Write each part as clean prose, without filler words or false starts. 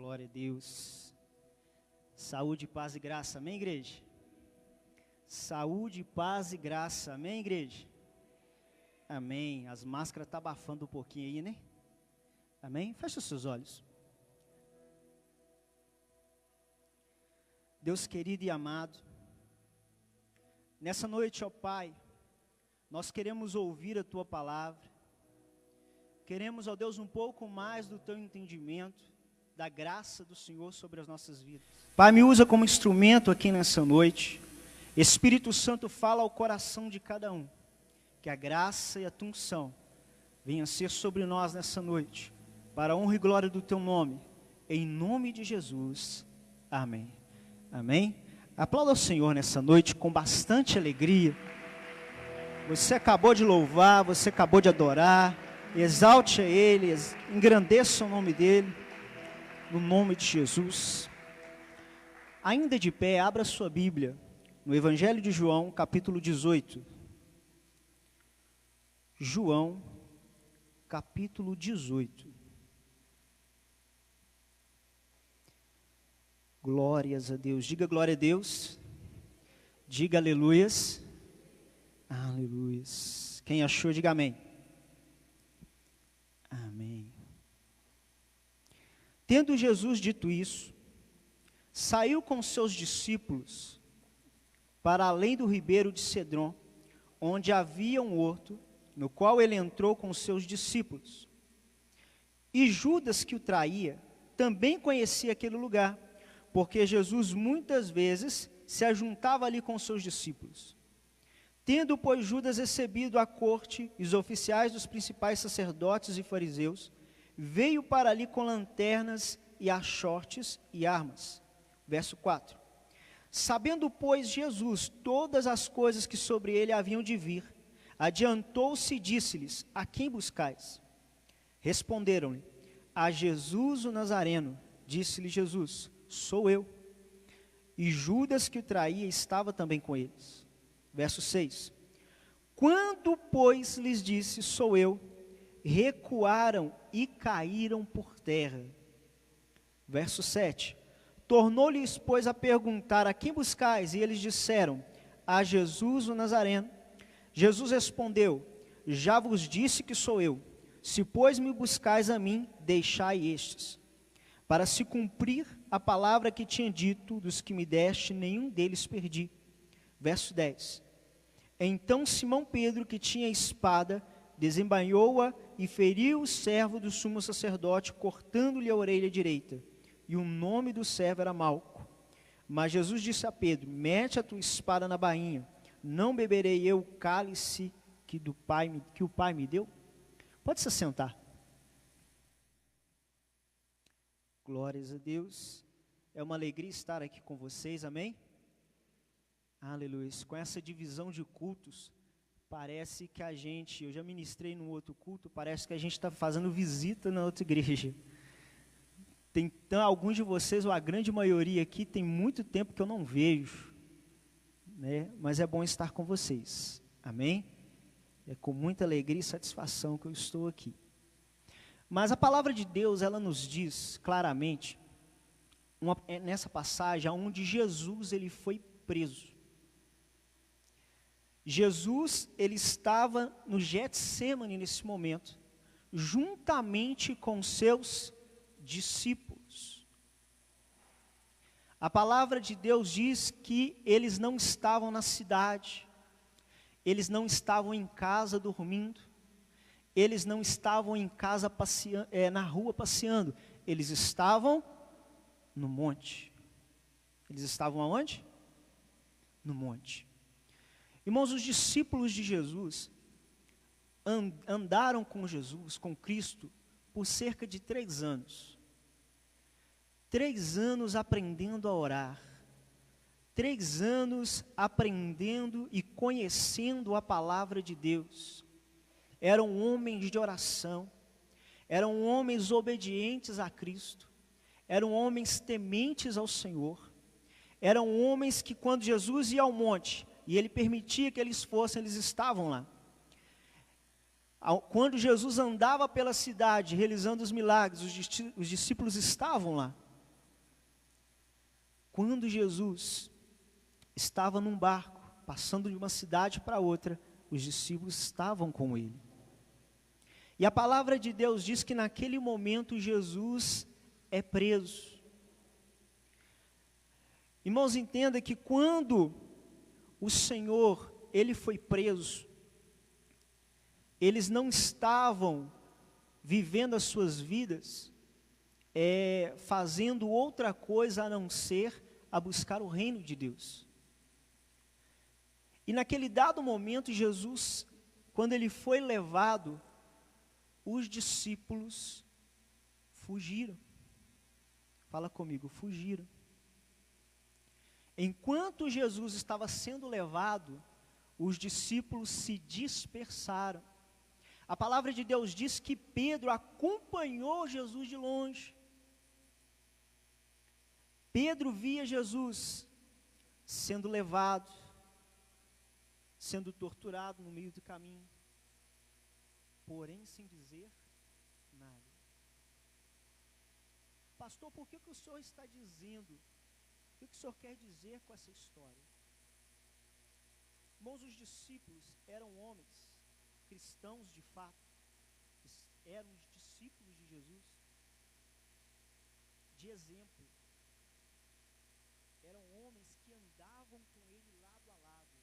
Glória a Deus. Saúde, paz e graça. Amém, igreja? Saúde, paz e graça. Amém, igreja? Amém. As máscaras estão abafando um pouquinho aí, né? Amém? Feche os seus olhos. Deus querido e amado, nessa noite, ó Pai, nós queremos ouvir a Tua palavra. Queremos, ó Deus, um pouco mais do Teu entendimento, da graça do Senhor sobre as nossas vidas. Pai, me usa como instrumento aqui nessa noite. Espírito Santo, fala ao coração de cada um. Que a graça e a Tua unção venham ser sobre nós nessa noite, para a honra e glória do Teu nome. Em nome de Jesus. Amém. Amém? Aplauda o Senhor nessa noite com bastante alegria. Você acabou de louvar, você acabou de adorar. Exalte a Ele, engrandeça o nome dEle, no nome de Jesus. Ainda de pé, abra sua Bíblia, no Evangelho de João, capítulo 18. João, capítulo 18. Glórias a Deus. Diga glória a Deus. Diga aleluias. Aleluias. Quem achou, diga amém. Amém. Tendo Jesus dito isso, saiu com seus discípulos para além do ribeiro de Cedron, onde havia um horto, no qual ele entrou com seus discípulos. E Judas, que o traía, também conhecia aquele lugar, porque Jesus muitas vezes se ajuntava ali com seus discípulos. Tendo, pois, Judas recebido à corte e os oficiais dos principais sacerdotes e fariseus, veio para ali com lanternas e achortes e armas. Verso 4. Sabendo, pois, Jesus todas as coisas que sobre ele haviam de vir, adiantou-se e disse-lhes: a quem buscais? Responderam-lhe: a Jesus o Nazareno. Disse-lhe Jesus: sou eu. E Judas, que o traía, estava também com eles. Verso 6. Quando, pois, lhes disse: sou eu, recuaram e caíram por terra. Verso 7. Tornou-lhes, pois, a perguntar: a quem buscais? E eles disseram: a Jesus o Nazareno. Jesus respondeu: já vos disse que sou eu. Se, pois, me buscais a mim, deixai estes. Para se cumprir a palavra que tinha dito: dos que me deste, nenhum deles perdi. Verso 10. Então Simão Pedro, que tinha espada, desembainhou-a e feriu o servo do sumo sacerdote, cortando-lhe a orelha direita. E o nome do servo era Malco. Mas Jesus disse a Pedro: mete a tua espada na bainha. Não beberei eu o cálice que o Pai me deu? Pode se assentar. Glórias a Deus. É uma alegria estar aqui com vocês, amém? Aleluia. Com essa divisão de cultos, parece que eu já ministrei no outro culto, parece que a gente está fazendo visita na outra igreja. Então, alguns de vocês, ou a grande maioria aqui, tem muito tempo que eu não vejo, né? Mas é bom estar com vocês, amém? É com muita alegria e satisfação que eu estou aqui. Mas a palavra de Deus, ela nos diz claramente, nessa passagem, onde Jesus ele foi preso. Jesus, ele estava no Getsêmani nesse momento, juntamente com seus discípulos. A palavra de Deus diz que eles não estavam na cidade, eles não estavam em casa dormindo, eles não estavam em casa na rua passeando, eles estavam no monte. Eles estavam aonde? No monte. Irmãos, os discípulos de Jesus andaram com Jesus, com Cristo, por cerca de 3 anos. 3 anos aprendendo a orar. 3 anos aprendendo e conhecendo a palavra de Deus. Eram homens de oração. Eram homens obedientes a Cristo. Eram homens tementes ao Senhor. Eram homens que, quando Jesus ia ao monte, e ele permitia que eles fossem, eles estavam lá. Quando Jesus andava pela cidade, realizando os milagres, os discípulos estavam lá. quando Jesus estava num barco, passando de uma cidade para outra, os discípulos estavam com ele. E a palavra de Deus diz que naquele momento Jesus é preso. Irmãos, entenda que quando o Senhor, ele foi preso, eles não estavam vivendo as suas vidas, fazendo outra coisa a não ser a buscar o reino de Deus. E naquele dado momento, Jesus, quando ele foi levado, os discípulos fugiram. Fala comigo, fugiram. Enquanto Jesus estava sendo levado, os discípulos se dispersaram. A palavra de Deus diz que Pedro acompanhou Jesus de longe. Pedro via Jesus sendo levado, sendo torturado no meio do caminho, porém sem dizer nada. Pastor, por que o senhor está dizendo? O que o senhor quer dizer com essa história? Irmãos, os discípulos eram homens cristãos de fato, eram os discípulos de Jesus, de exemplo. Eram homens que andavam com ele lado a lado.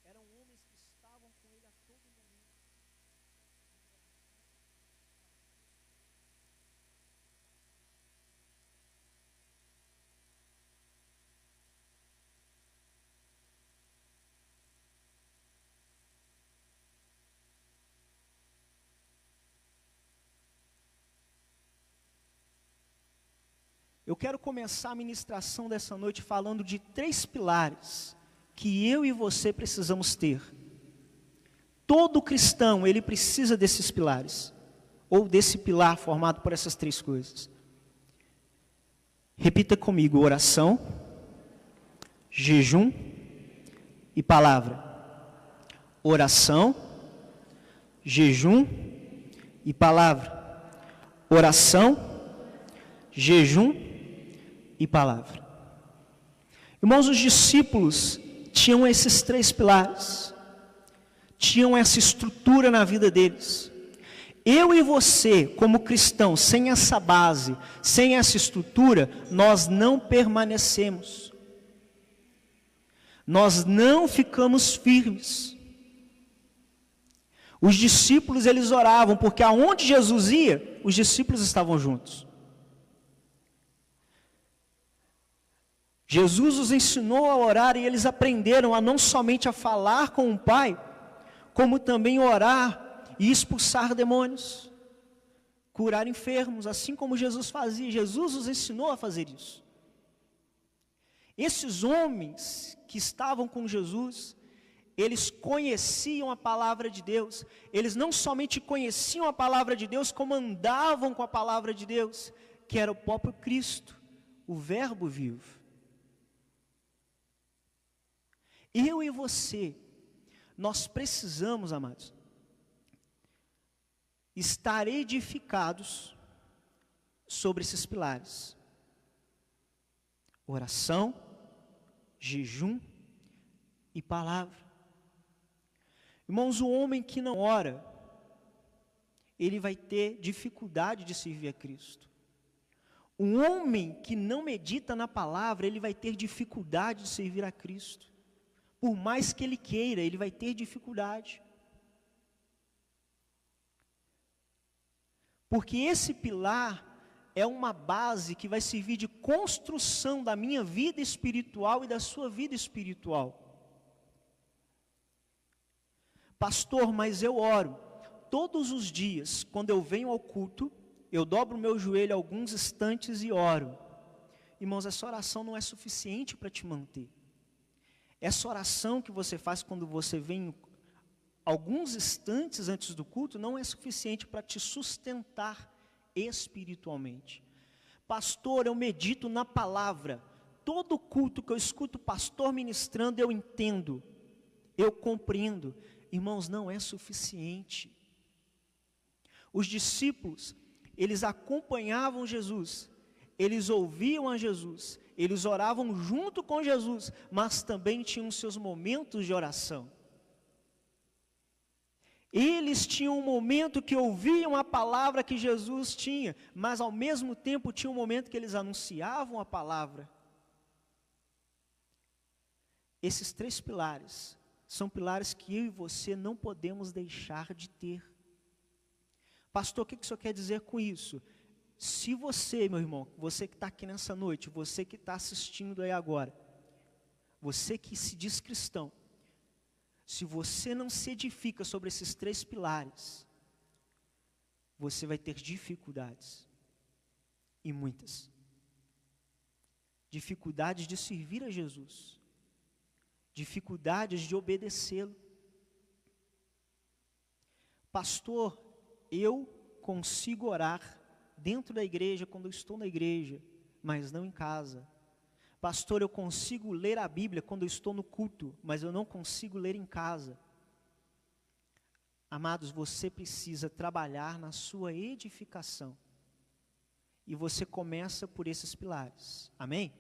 Eram homens que estavam com ele a todo momento. Eu quero começar a ministração dessa noite falando de 3 pilares que eu e você precisamos ter. Todo cristão, ele precisa desses pilares, ou desse pilar formado por essas 3 coisas. Repita comigo: oração, jejum e palavra. Oração, jejum e palavra. Oração, jejum e palavra. Irmãos, os discípulos tinham esses 3 pilares, tinham essa estrutura na vida deles. Eu e você, como cristãos, sem essa base, sem essa estrutura, nós não permanecemos. Nós não ficamos firmes. Os discípulos, eles oravam, porque aonde Jesus ia, os discípulos estavam juntos. Jesus os ensinou a orar e eles aprenderam a não somente a falar com o Pai, como também orar e expulsar demônios, curar enfermos, assim como Jesus fazia. Jesus os ensinou a fazer isso. Esses homens que estavam com Jesus, eles conheciam a palavra de Deus. Eles não somente conheciam a palavra de Deus, como andavam com a palavra de Deus, que era o próprio Cristo, o Verbo vivo. Eu e você, nós precisamos, amados, estar edificados sobre esses pilares: oração, jejum e palavra. Irmãos, o homem que não ora, ele vai ter dificuldade de servir a Cristo. Um homem que não medita na palavra, ele vai ter dificuldade de servir a Cristo. Por mais que ele queira, ele vai ter dificuldade. Porque esse pilar é uma base que vai servir de construção da minha vida espiritual e da sua vida espiritual. Pastor, mas eu oro todos os dias, quando eu venho ao culto, eu dobro o meu joelho alguns instantes e oro. Irmãos, essa oração não é suficiente para te manter. Essa oração que você faz quando você vem alguns instantes antes do culto não é suficiente para te sustentar espiritualmente. Pastor, eu medito na palavra. Todo culto que eu escuto o pastor ministrando, eu entendo, eu compreendo. Irmãos, não é suficiente. Os discípulos, eles acompanhavam Jesus, eles ouviam a Jesus, eles oravam junto com Jesus, mas também tinham seus momentos de oração. Eles tinham um momento que ouviam a palavra que Jesus tinha, mas ao mesmo tempo tinha um momento que eles anunciavam a palavra. Esses 3 pilares são pilares que eu e você não podemos deixar de ter. Pastor, o que o senhor quer dizer com isso? Se você, meu irmão, você que está aqui nessa noite, você que está assistindo aí agora, você que se diz cristão, se você não se edifica sobre esses 3 pilares, você vai ter dificuldades, e muitas. Dificuldades de servir a Jesus, dificuldades de obedecê-lo. Pastor, eu consigo orar dentro da igreja quando eu estou na igreja, mas não em casa. Pastor, eu consigo ler a Bíblia quando eu estou no culto, mas eu não consigo ler em casa. Amados, você precisa trabalhar na sua edificação. E você começa por esses pilares. Amém?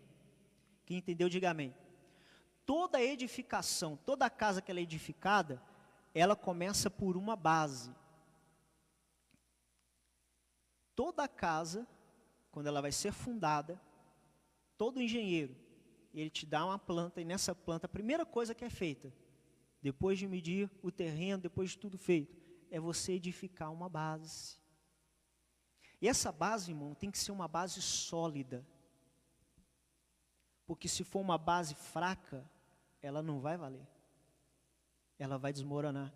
Quem entendeu, diga amém. Toda edificação, toda casa que ela é edificada, ela começa por uma base. Toda casa, quando ela vai ser fundada, todo engenheiro, ele te dá uma planta, e nessa planta, a primeira coisa que é feita, depois de medir o terreno, depois de tudo feito, é você edificar uma base. E essa base, irmão, tem que ser uma base sólida. Porque se for uma base fraca, ela não vai valer. Ela vai desmoronar.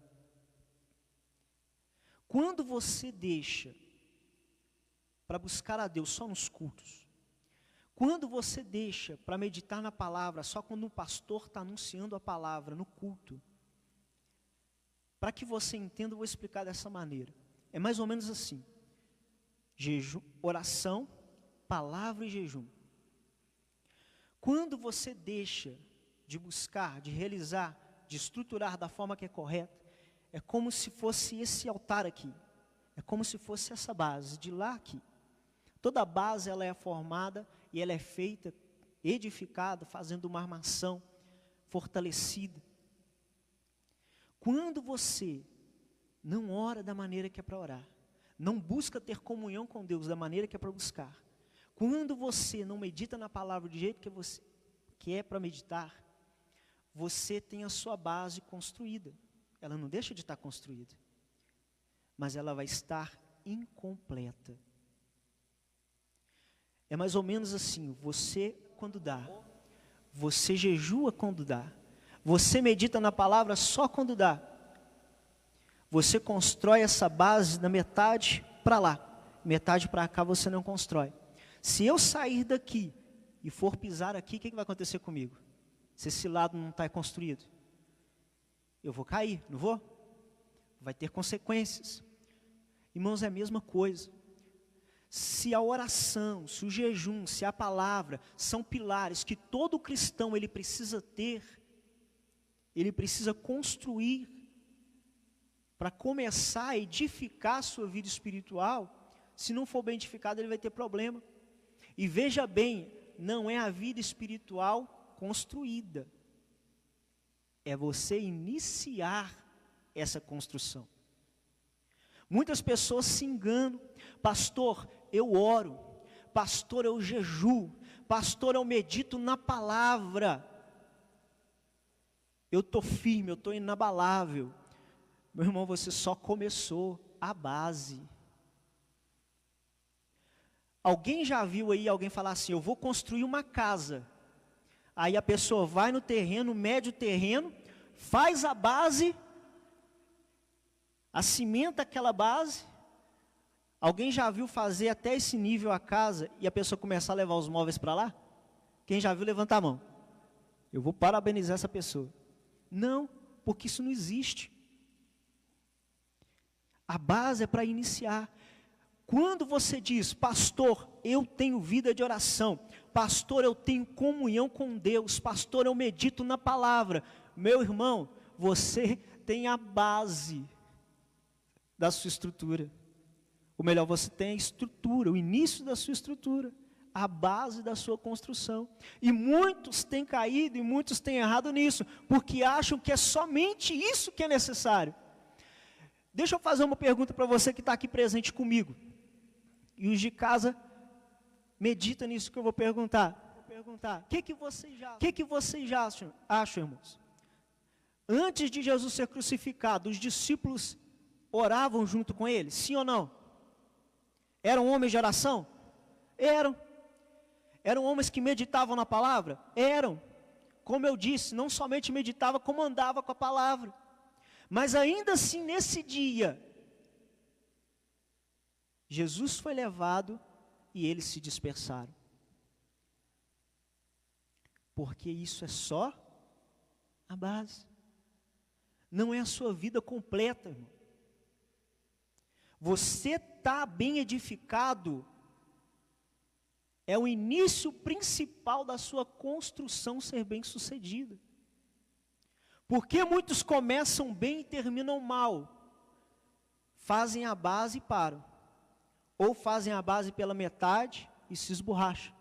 Quando você deixa para buscar a Deus só nos cultos, quando você deixa para meditar na palavra só quando um pastor está anunciando a palavra no culto, para que você entenda, eu vou explicar dessa maneira. É mais ou menos assim: jejum, oração, palavra e jejum. Quando você deixa de buscar, de realizar, de estruturar da forma que é correta, é como se fosse esse altar aqui, é como se fosse essa base, de lá aqui. Toda base ela é formada e ela é feita, edificada, fazendo uma armação fortalecida. Quando você não ora da maneira que é para orar, não busca ter comunhão com Deus da maneira que é para buscar, quando você não medita na palavra do jeito que é para meditar, você tem a sua base construída. Ela não deixa de estar construída, mas ela vai estar incompleta. É mais ou menos assim: você quando dá, você jejua quando dá, você medita na palavra só quando dá, você constrói essa base da metade para lá, metade para cá você não constrói. Se eu sair daqui e for pisar aqui, o que vai acontecer comigo? Se esse lado não está construído, eu vou cair, não vou? Vai ter consequências. Irmãos, é a mesma coisa. Se a oração, se o jejum, se a palavra são pilares que todo cristão ele precisa ter, ele precisa construir para começar a edificar a sua vida espiritual. Se não for bem edificado, ele vai ter problema. E veja bem, não é a vida espiritual construída, é você iniciar essa construção. Muitas pessoas se enganam: pastor, eu oro, pastor, eu jejuo, pastor, eu medito na palavra, eu estou firme, eu estou inabalável. Meu irmão, você só começou a base. Alguém já viu aí alguém falar assim: eu vou construir uma casa? Aí a pessoa vai no terreno, mede o terreno, faz a base, acimenta aquela base. Alguém já viu fazer até esse nível a casa e a pessoa começar a levar os móveis para lá? Quem já viu, levanta a mão. Eu vou parabenizar essa pessoa. Não, porque isso não existe. A base é para iniciar. Quando você diz: pastor, eu tenho vida de oração, pastor, eu tenho comunhão com Deus, pastor, eu medito na palavra, meu irmão, você tem a base da sua estrutura. Ou melhor, você tem a estrutura, o início da sua estrutura. a base da sua construção. E muitos têm caído e muitos têm errado nisso, porque acham que é somente isso que é necessário. Deixa eu fazer uma pergunta para você que está aqui presente comigo. E os de casa, medita nisso que eu vou perguntar. O que vocês acham, irmãos? Antes de Jesus ser crucificado, os discípulos oravam junto com ele? Sim ou não? Eram homens de oração? Eram. Eram homens que meditavam na palavra? Eram. Como eu disse, não somente meditava, como andava com a palavra. Mas ainda assim, nesse dia, Jesus foi levado e eles se dispersaram. Porque isso é só a base. Não é a sua vida completa, irmão. Você está bem edificado é o início principal da sua construção ser bem sucedida. Porque muitos começam bem e terminam mal. Fazem a base e param. Ou fazem a base pela metade e se esborracham.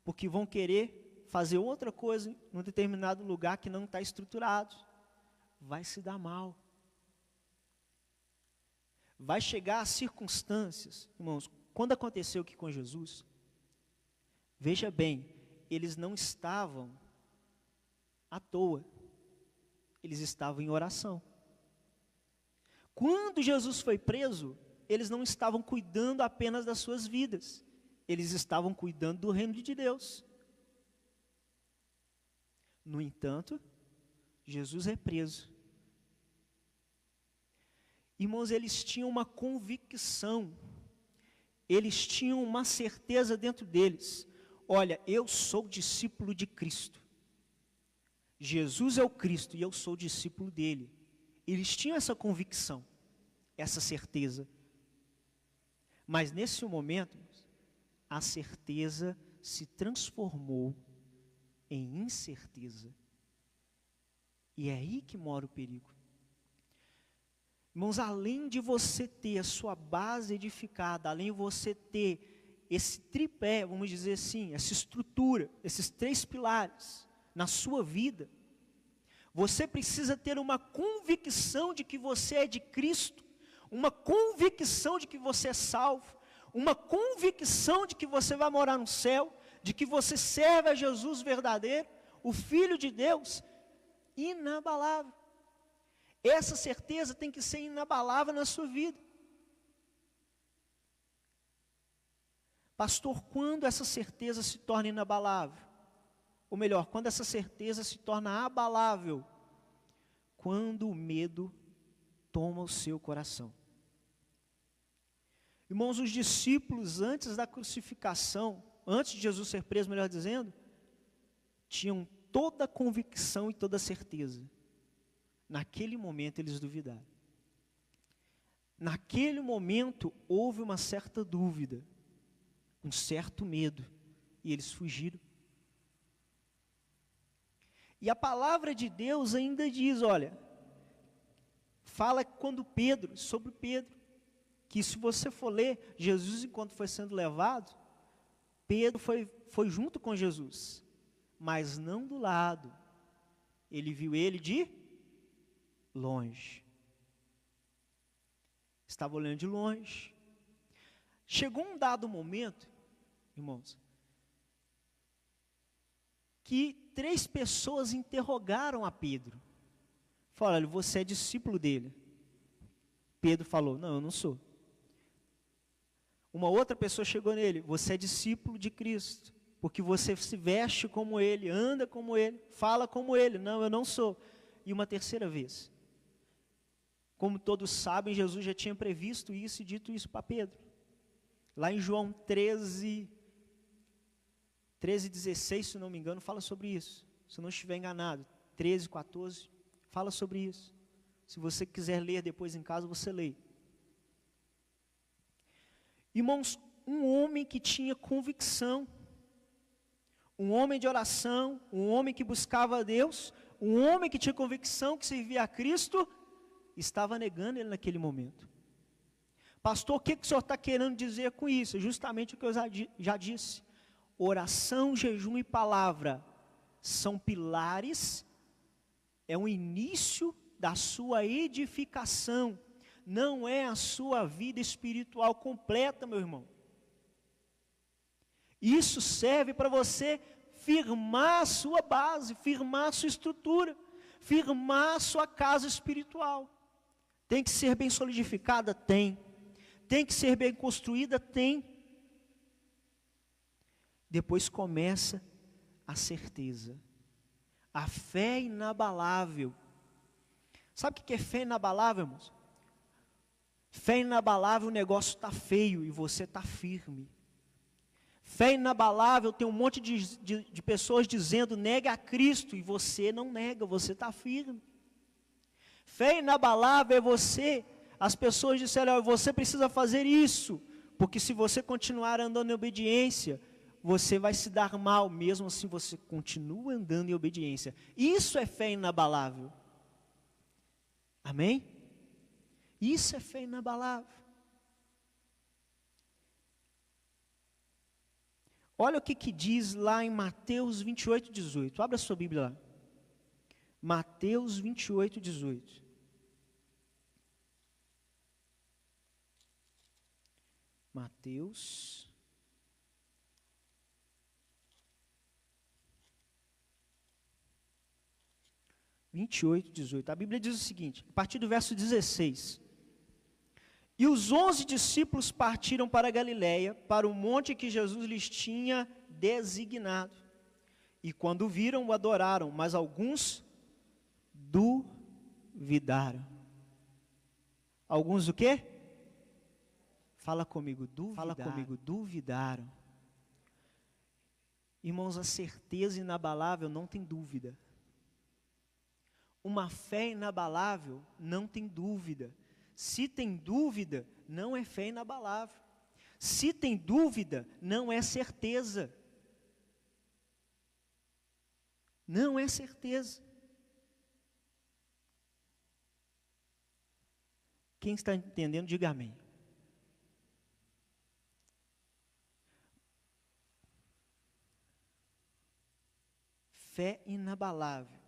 Porque vão querer fazer outra coisa num determinado lugar que não está estruturado. Vai se dar mal. Vai chegar a circunstâncias, irmãos, quando aconteceu aqui com Jesus, veja bem, eles não estavam à toa, eles estavam em oração. Quando Jesus foi preso, eles não estavam cuidando apenas das suas vidas, eles estavam cuidando do reino de Deus. No entanto, Jesus é preso. Irmãos, eles tinham uma convicção, eles tinham uma certeza dentro deles. Olha, eu sou discípulo de Cristo. Jesus é o Cristo e eu sou discípulo dele. Eles tinham essa convicção, essa certeza. Mas nesse momento, a certeza se transformou em incerteza. E é aí que mora o perigo. Irmãos, além de você ter a sua base edificada, além de você ter esse tripé, vamos dizer assim, essa estrutura, esses 3 pilares na sua vida, você precisa ter uma convicção de que você é de Cristo, uma convicção de que você é salvo, uma convicção de que você vai morar no céu, de que você serve a Jesus verdadeiro, o Filho de Deus, inabalável. Essa certeza tem que ser inabalável na sua vida. Pastor, quando essa certeza se torna inabalável? Ou melhor, quando essa certeza se torna abalável? Quando o medo toma o seu coração. Irmãos, os discípulos antes da crucificação, antes de Jesus ser preso, melhor dizendo, tinham toda a convicção e toda a certeza. Naquele momento eles duvidaram. Naquele momento houve uma certa dúvida, um certo medo, e eles fugiram. E a palavra de Deus ainda diz, olha, fala sobre Pedro, que se você for ler, Jesus enquanto foi sendo levado, Pedro foi junto com Jesus, mas não do lado, ele viu ele de longe. Estava olhando de longe. Chegou um dado momento, irmãos, que 3 pessoas interrogaram a Pedro. Falaram, olha, você é discípulo dele. Pedro falou, não, eu não sou. Uma outra pessoa chegou nele, você é discípulo de Cristo, porque você se veste como ele, anda como ele, fala como ele. Não, eu não sou. E uma terceira vez, como todos sabem, Jesus já tinha previsto isso e dito isso para Pedro. Lá em João 13:16, se não me engano, fala sobre isso. Se eu não estiver enganado, 13:14, fala sobre isso. Se você quiser ler depois em casa, você lê. Irmãos, um homem que tinha convicção, um homem de oração, um homem que buscava a Deus, um homem que tinha convicção que servia a Cristo, estava negando ele naquele momento. Pastor, o que o senhor está querendo dizer com isso? É justamente o que eu já disse. Oração, jejum e palavra são pilares, é o início da sua edificação, não é a sua vida espiritual completa, meu irmão. Isso serve para você firmar a sua base, firmar a sua estrutura, firmar a sua casa espiritual. Tem que ser bem solidificada? Tem. Tem que ser bem construída? Tem. Depois começa a certeza, a fé inabalável. Sabe o que é fé inabalável, irmãos? Fé inabalável, o negócio está feio e você está firme. Fé inabalável, tem um monte de pessoas dizendo, nega a Cristo, e você não nega, você está firme. Fé inabalável é você, as pessoas disseram, você precisa fazer isso, porque se você continuar andando em obediência, você vai se dar mal, mesmo assim você continua andando em obediência. Isso é fé inabalável. Amém? Isso é fé inabalável. Olha o que diz lá em Mateus 28, 18. Abra a sua Bíblia lá. Mateus 28, 18. Mateus 28, 18. A Bíblia diz o seguinte, a partir do verso 16. E os 11 discípulos partiram para a Galiléia, para o monte que Jesus lhes tinha designado. E quando viram, o adoraram, mas alguns duvidaram. Alguns o quê? Fala comigo, duvidaram. Irmãos, a certeza inabalável não tem dúvida. Uma fé inabalável não tem dúvida. Se tem dúvida, não é fé inabalável. Se tem dúvida, não é certeza. Não é certeza. Quem está entendendo, diga amém. Fé inabalável.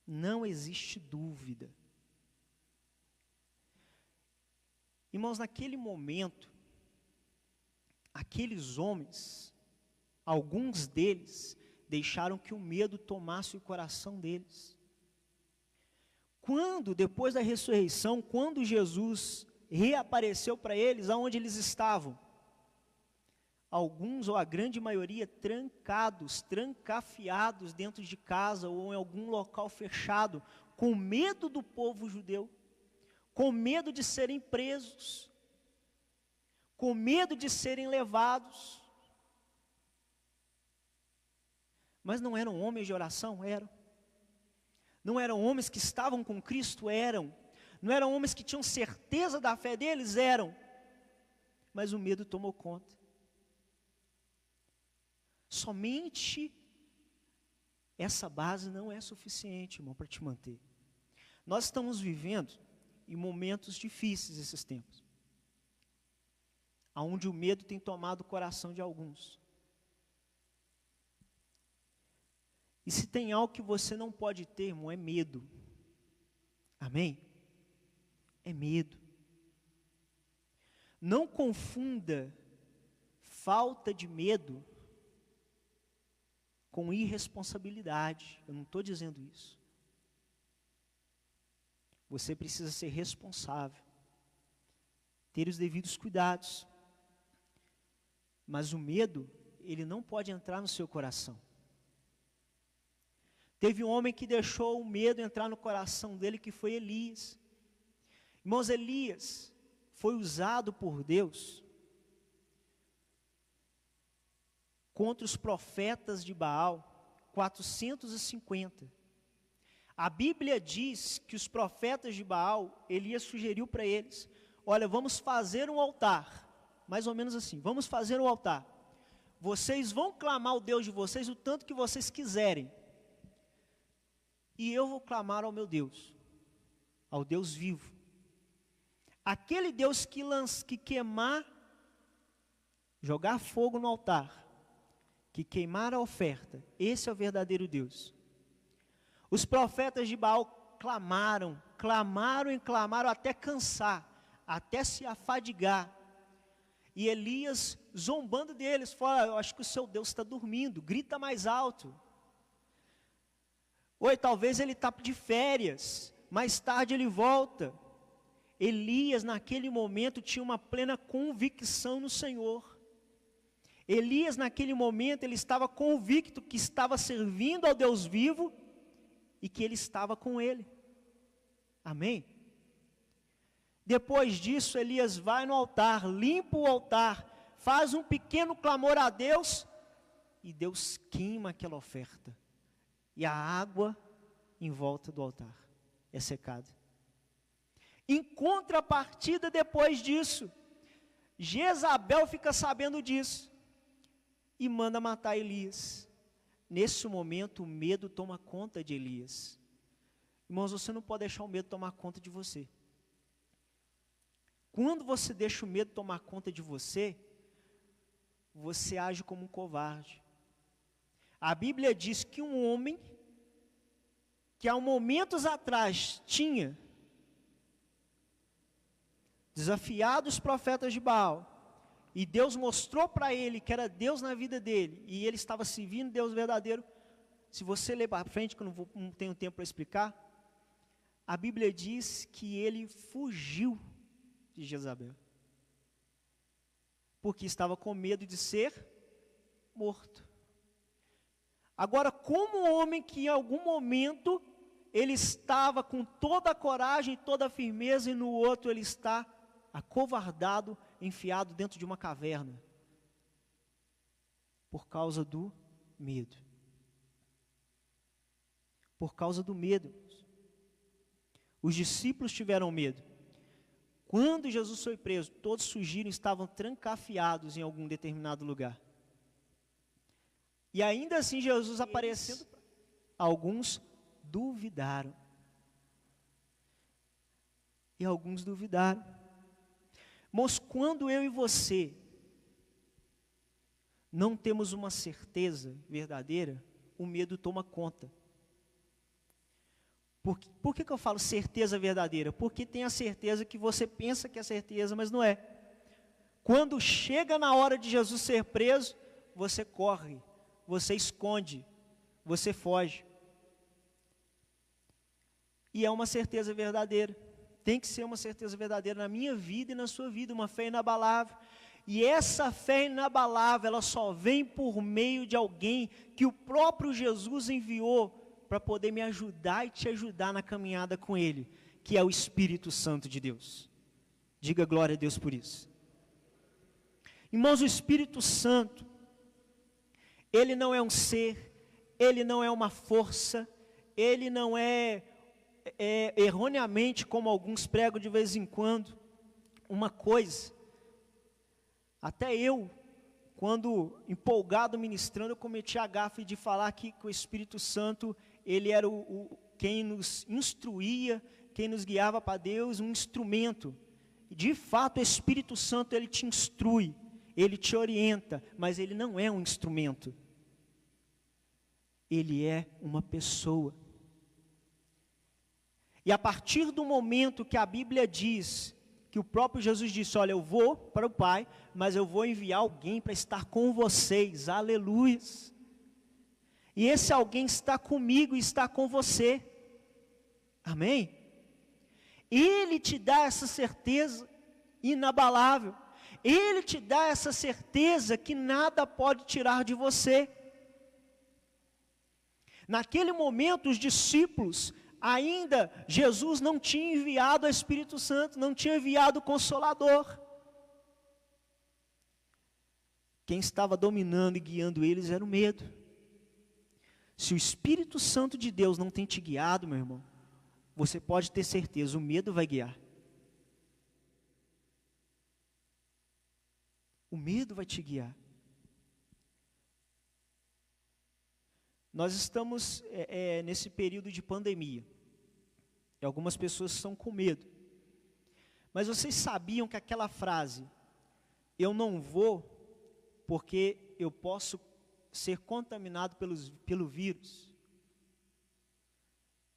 Não existe dúvida. Irmãos, naquele momento, aqueles homens, alguns deles, deixaram que o medo tomasse o coração deles. Quando, depois da ressurreição, quando Jesus reapareceu para eles, aonde eles estavam? Alguns, ou a grande maioria, trancafiados dentro de casa ou em algum local fechado, com medo do povo judeu, com medo de serem presos, com medo de serem levados. Mas não eram homens de oração? Eram. Não eram homens que estavam com Cristo? Eram. Não eram homens que tinham certeza da fé deles? Eram. Mas o medo tomou conta. Somente essa base não é suficiente, irmão, para te manter. Nós estamos vivendo em momentos difíceis esses tempos, onde o medo tem tomado o coração de alguns. E se tem algo que você não pode ter, irmão, é medo. Amém? É medo. Não confunda falta de medo com irresponsabilidade. Eu não estou dizendo isso. Você precisa ser responsável, ter os devidos cuidados. Mas o medo, ele não pode entrar no seu coração. Teve um homem que deixou o medo entrar no coração dele, que foi Elias. Irmãos, Elias foi usado por Deus contra os profetas de Baal, 450. A Bíblia diz que os profetas de Baal, Elias sugeriu para eles, olha, vamos fazer um altar, mais ou menos assim, vamos fazer um altar. Vocês vão clamar ao Deus de vocês o tanto que vocês quiserem. E eu vou clamar ao meu Deus, ao Deus vivo. Aquele Deus que queimar, jogar fogo no altar, que queimar a oferta, esse é o verdadeiro Deus. Os profetas de Baal clamaram e clamaram até cansar, até se afadigar. E Elias, zombando deles, fala: eu acho que o seu Deus está dormindo, grita mais alto. Oi, talvez ele está de férias, mais tarde ele volta. Elias, naquele momento, tinha uma plena convicção no Senhor. Elias, naquele momento, ele estava convicto que estava servindo ao Deus vivo e que ele estava com ele. Amém? Depois disso, Elias vai no altar, limpa o altar, faz um pequeno clamor a Deus, e Deus queima aquela oferta. E a água em volta do altar é secada. Em contrapartida, depois disso, Jezabel fica sabendo disso e manda matar Elias. Nesse momento, o medo toma conta de Elias. Irmãos, você não pode deixar o medo tomar conta de você. Quando você deixa o medo tomar conta de você, você age como um covarde. A Bíblia diz que um homem que há momentos atrás tinha desafiado os profetas de Baal, e Deus mostrou para ele que era Deus na vida dele, e ele estava servindo Deus verdadeiro. Se você ler para frente, que eu não tenho tempo para explicar, a Bíblia diz que ele fugiu de Jezabel, porque estava com medo de ser morto. Agora, como um homem que em algum momento ele estava com toda a coragem e toda a firmeza, e no outro ele está acovardado, enfiado dentro de uma caverna, por causa do medo. Por causa do medo. Os discípulos tiveram medo. Quando Jesus foi preso, todos fugiram e estavam trancafiados em algum determinado lugar. E ainda assim Jesus aparecendo, alguns duvidaram. E alguns duvidaram. Mas quando eu e você não temos uma certeza verdadeira, o medo toma conta. Por que eu falo certeza verdadeira? Porque tem a certeza que você pensa que é certeza, mas não é. Quando chega na hora de Jesus ser preso, você corre, você esconde, você foge. E é uma certeza verdadeira. Tem que ser uma certeza verdadeira na minha vida e na sua vida, uma fé inabalável. E essa fé inabalável, ela só vem por meio de alguém que o próprio Jesus enviou para poder me ajudar e te ajudar na caminhada com Ele, que é o Espírito Santo de Deus. Diga glória a Deus por isso. Irmãos, o Espírito Santo, Ele não é um ser, Ele não é uma força, Ele não é erroneamente, como alguns pregam de vez em quando, uma coisa. Até eu, quando empolgado ministrando, eu cometi a gafe de falar que o Espírito Santo, ele era quem nos instruía, quem nos guiava para Deus, um instrumento. E de fato o Espírito Santo, ele te instrui, ele te orienta, mas ele não é um instrumento. Ele é uma pessoa. E a partir do momento que a Bíblia diz, que o próprio Jesus disse: olha, eu vou para o Pai, mas eu vou enviar alguém para estar com vocês, aleluia. E esse alguém está comigo e está com você, amém? Ele te dá essa certeza inabalável, Ele te dá essa certeza que nada pode tirar de você. Naquele momento os discípulos, ainda Jesus não tinha enviado o Espírito Santo, não tinha enviado o Consolador. Quem estava dominando e guiando eles era o medo. Se o Espírito Santo de Deus não tem te guiado, meu irmão, você pode ter certeza, o medo vai guiar. O medo vai te guiar. Nós estamos nesse período de pandemia. E algumas pessoas estão com medo. Mas vocês sabiam que aquela frase, eu não vou porque eu posso ser contaminado pelo vírus,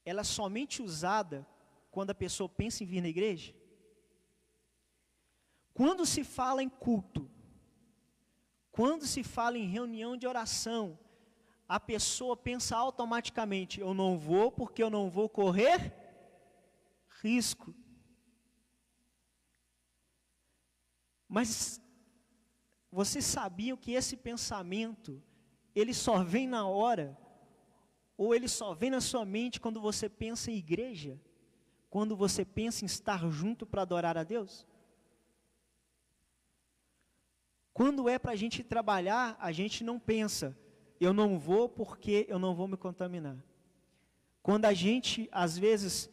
ela é somente usada quando a pessoa pensa em vir na igreja? Quando se fala em culto, quando se fala em reunião de oração, a pessoa pensa automaticamente, eu não vou porque eu não vou correr risco. Mas vocês sabiam que esse pensamento, ele só vem na hora, ou ele só vem na sua mente quando você pensa em igreja? Quando você pensa em estar junto para adorar a Deus? Quando é para a gente trabalhar, a gente não pensa, eu não vou porque eu não vou me contaminar. Quando a gente, às vezes,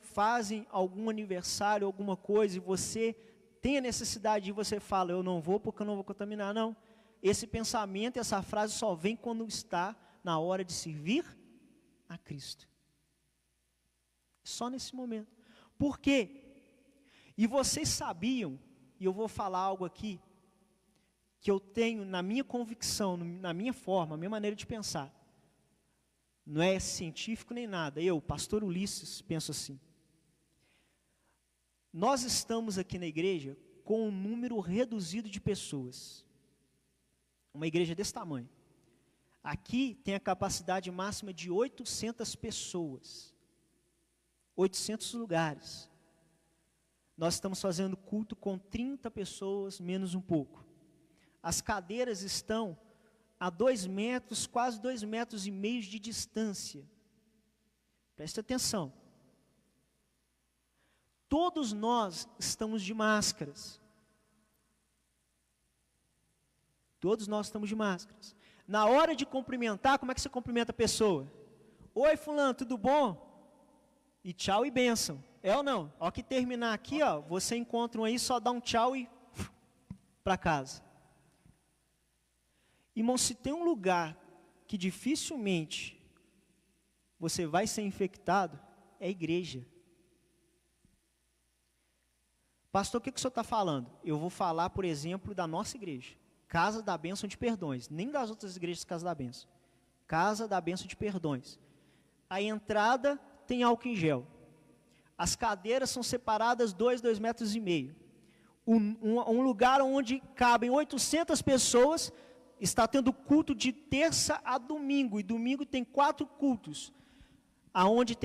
fazem algum aniversário, alguma coisa, e você tem a necessidade de você fala, eu não vou porque eu não vou contaminar, não. Esse pensamento, essa frase só vem quando está na hora de servir a Cristo. Só nesse momento. Por quê? E vocês sabiam, e eu vou falar algo aqui, que eu tenho na minha convicção, na minha forma, a minha maneira de pensar. Não é científico nem nada. Eu, pastor Ulisses, penso assim. Nós estamos aqui na igreja com um número reduzido de pessoas. Uma igreja desse tamanho. Aqui tem a capacidade máxima de 800 pessoas. 800 lugares. Nós estamos fazendo culto com 30 pessoas, menos um pouco. As cadeiras estão a 2 metros, quase 2,5 metros de distância. Preste atenção. Todos nós estamos de máscaras. Todos nós estamos de máscaras. Na hora de cumprimentar, como é que você cumprimenta a pessoa? Oi, fulano, tudo bom? E tchau e bênção. É ou não? Ao que terminar aqui, ó, você encontra um aí, só dá um tchau e para casa. Irmão, se tem um lugar que dificilmente você vai ser infectado, é a igreja. Pastor, o que o senhor está falando? Eu vou falar, por exemplo, da nossa igreja. Casa da Bênção de Perdões. Nem das outras igrejas Casa da Bênção. Casa da Bênção de Perdões. A entrada tem álcool em gel. As cadeiras são separadas 2,5 metros. Um lugar onde cabem 800 pessoas... Está tendo culto de terça a domingo, e domingo tem 4 cultos, aonde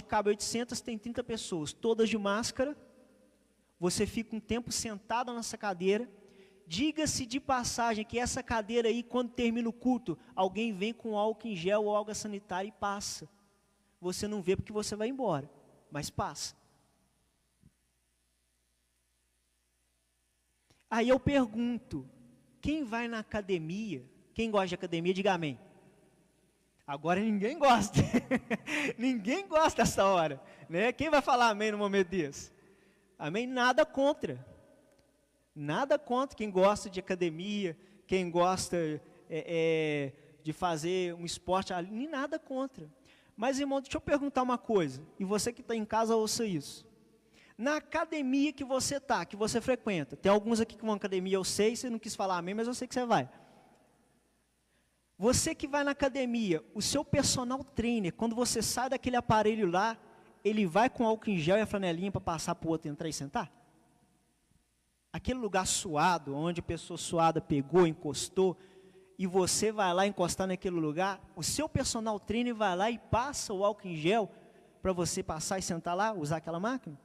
cabe 800, tem 30 pessoas, todas de máscara, você fica um tempo sentado nessa cadeira, diga-se de passagem que essa cadeira aí, quando termina o culto, alguém vem com álcool em gel ou água sanitária e passa, você não vê porque você vai embora, mas passa. Aí eu pergunto, quem vai na academia, quem gosta de academia, diga amém. Agora ninguém gosta, ninguém gosta dessa hora, né? Quem vai falar amém no momento desse? Amém? Nada contra quem gosta de academia, quem gosta de fazer um esporte, nada contra. Mas irmão, deixa eu perguntar uma coisa, e você que está em casa ouça isso. Na academia que você está, que você frequenta, tem alguns aqui que vão à academia, eu sei, você não quis falar amém, mas eu sei que você vai. Você que vai na academia, o seu personal trainer, quando você sai daquele aparelho lá, ele vai com álcool em gel e a flanelinha para passar para o outro entrar e sentar? Aquele lugar suado, onde a pessoa suada pegou, encostou, e você vai lá encostar naquele lugar, o seu personal trainer vai lá e passa o álcool em gel para você passar e sentar lá, usar aquela máquina?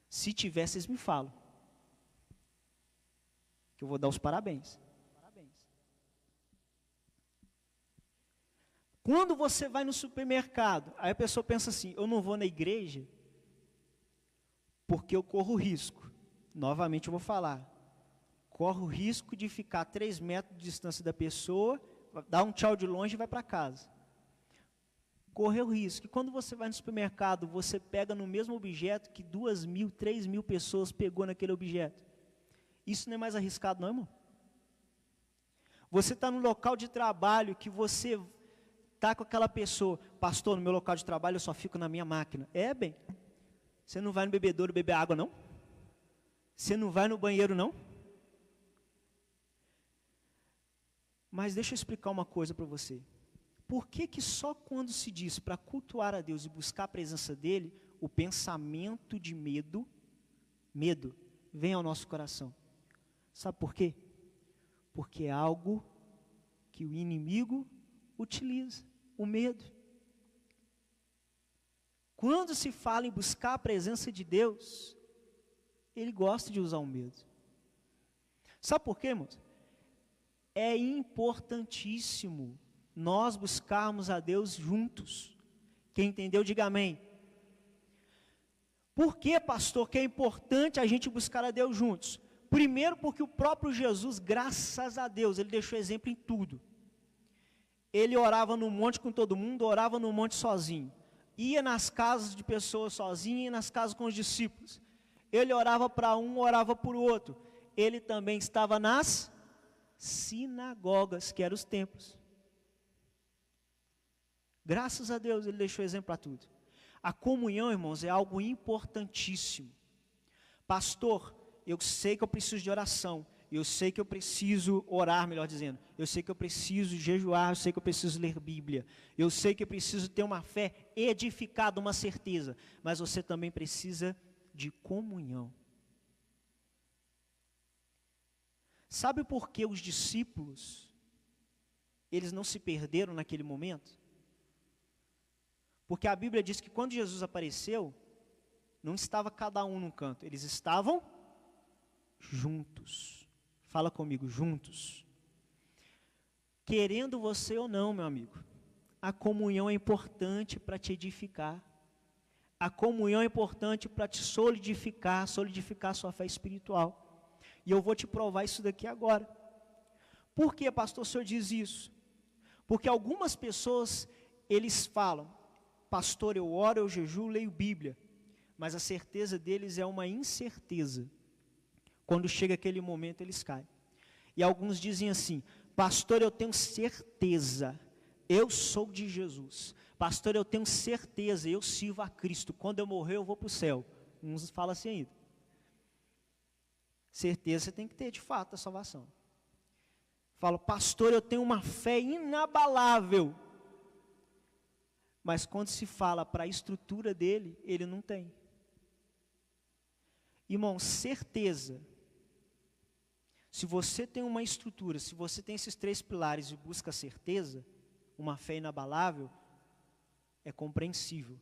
Se tiver, vocês me falam. Que eu vou dar os parabéns. Quando você vai no supermercado, aí a pessoa pensa assim, eu não vou na igreja porque eu corro risco. Novamente eu vou falar. Corro o risco de ficar a 3 metros de distância da pessoa, dar um tchau de longe e vai para casa. Correu risco. E quando você vai no supermercado, você pega no mesmo objeto que 2.000, 3.000 pessoas pegou naquele objeto. Isso não é mais arriscado não, irmão? Você está no local de trabalho que você está com aquela pessoa, pastor, no meu local de trabalho eu só fico na minha máquina. É bem, Você não vai no bebedouro beber água, não? Você não vai no banheiro, não? Mas deixa eu explicar uma coisa para você. Por que que só quando se diz para cultuar a Deus e buscar a presença dEle, o pensamento de medo vem ao nosso coração? Sabe por quê? Porque é algo que o inimigo utiliza, o medo. Quando se fala em buscar a presença de Deus, ele gosta de usar o medo. Sabe por quê, irmãos? É importantíssimo nós buscarmos a Deus juntos. Quem entendeu, diga amém. Por que, pastor, que é importante a gente buscar a Deus juntos? Primeiro porque o próprio Jesus, graças a Deus, ele deixou exemplo em tudo. Ele orava no monte com todo mundo, orava no monte sozinho. Ia nas casas de pessoas sozinho e nas casas com os discípulos. Ele orava para um, orava para o outro. Ele também estava nas sinagogas, que eram os templos. Graças a Deus, ele deixou exemplo para tudo. A comunhão, irmãos, é algo importantíssimo. Pastor, eu sei que eu preciso de oração. Eu sei que eu preciso orar, melhor dizendo. Eu sei que eu preciso jejuar, eu sei que eu preciso ler Bíblia. Eu sei que eu preciso ter uma fé edificada, uma certeza. Mas você também precisa de comunhão. Sabe por que os discípulos, eles não se perderam naquele momento? Porque a Bíblia diz que quando Jesus apareceu, não estava cada um num canto, eles estavam juntos. Fala comigo, juntos. Querendo você ou não, meu amigo, a comunhão é importante para te edificar. A comunhão é importante para te solidificar a sua fé espiritual. E eu vou te provar isso daqui agora. Por que, pastor, o senhor diz isso? Porque algumas pessoas, eles falam, pastor, eu oro, eu jejuo, leio Bíblia. Mas a certeza deles é uma incerteza. Quando chega aquele momento, eles caem. E alguns dizem assim, pastor, eu tenho certeza, eu sou de Jesus. Pastor, eu tenho certeza, eu sirvo a Cristo. Quando eu morrer, eu vou para o céu. Uns falam assim ainda. Certeza você tem que ter, de fato, a salvação. Fala, pastor, eu tenho uma fé inabalável. Mas quando se fala para a estrutura dele, ele não tem. Irmão, certeza. Se você tem uma estrutura, se você tem esses 3 pilares e busca certeza, uma fé inabalável, é compreensível.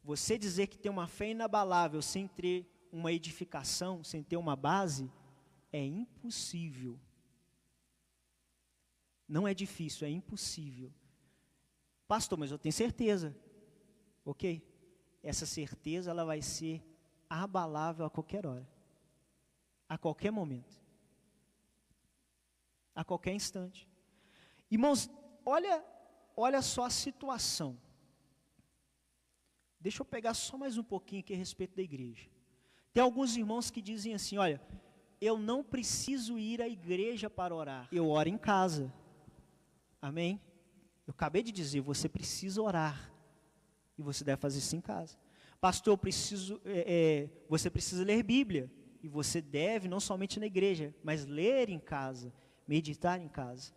Você dizer que tem uma fé inabalável sem ter uma edificação, sem ter uma base, é impossível. Não é difícil, é impossível. Pastor, mas eu tenho certeza. Ok? Essa certeza ela vai ser abalável a qualquer hora. A qualquer momento. A qualquer instante. Irmãos, olha só a situação. Deixa eu pegar só mais um pouquinho aqui a respeito da igreja. Tem alguns irmãos que dizem assim, olha, eu não preciso ir à igreja para orar, eu oro em casa. Amém? Eu acabei de dizer, você precisa orar. E você deve fazer isso em casa. Pastor, você precisa ler Bíblia. E você deve, não somente na igreja, mas ler em casa, meditar em casa.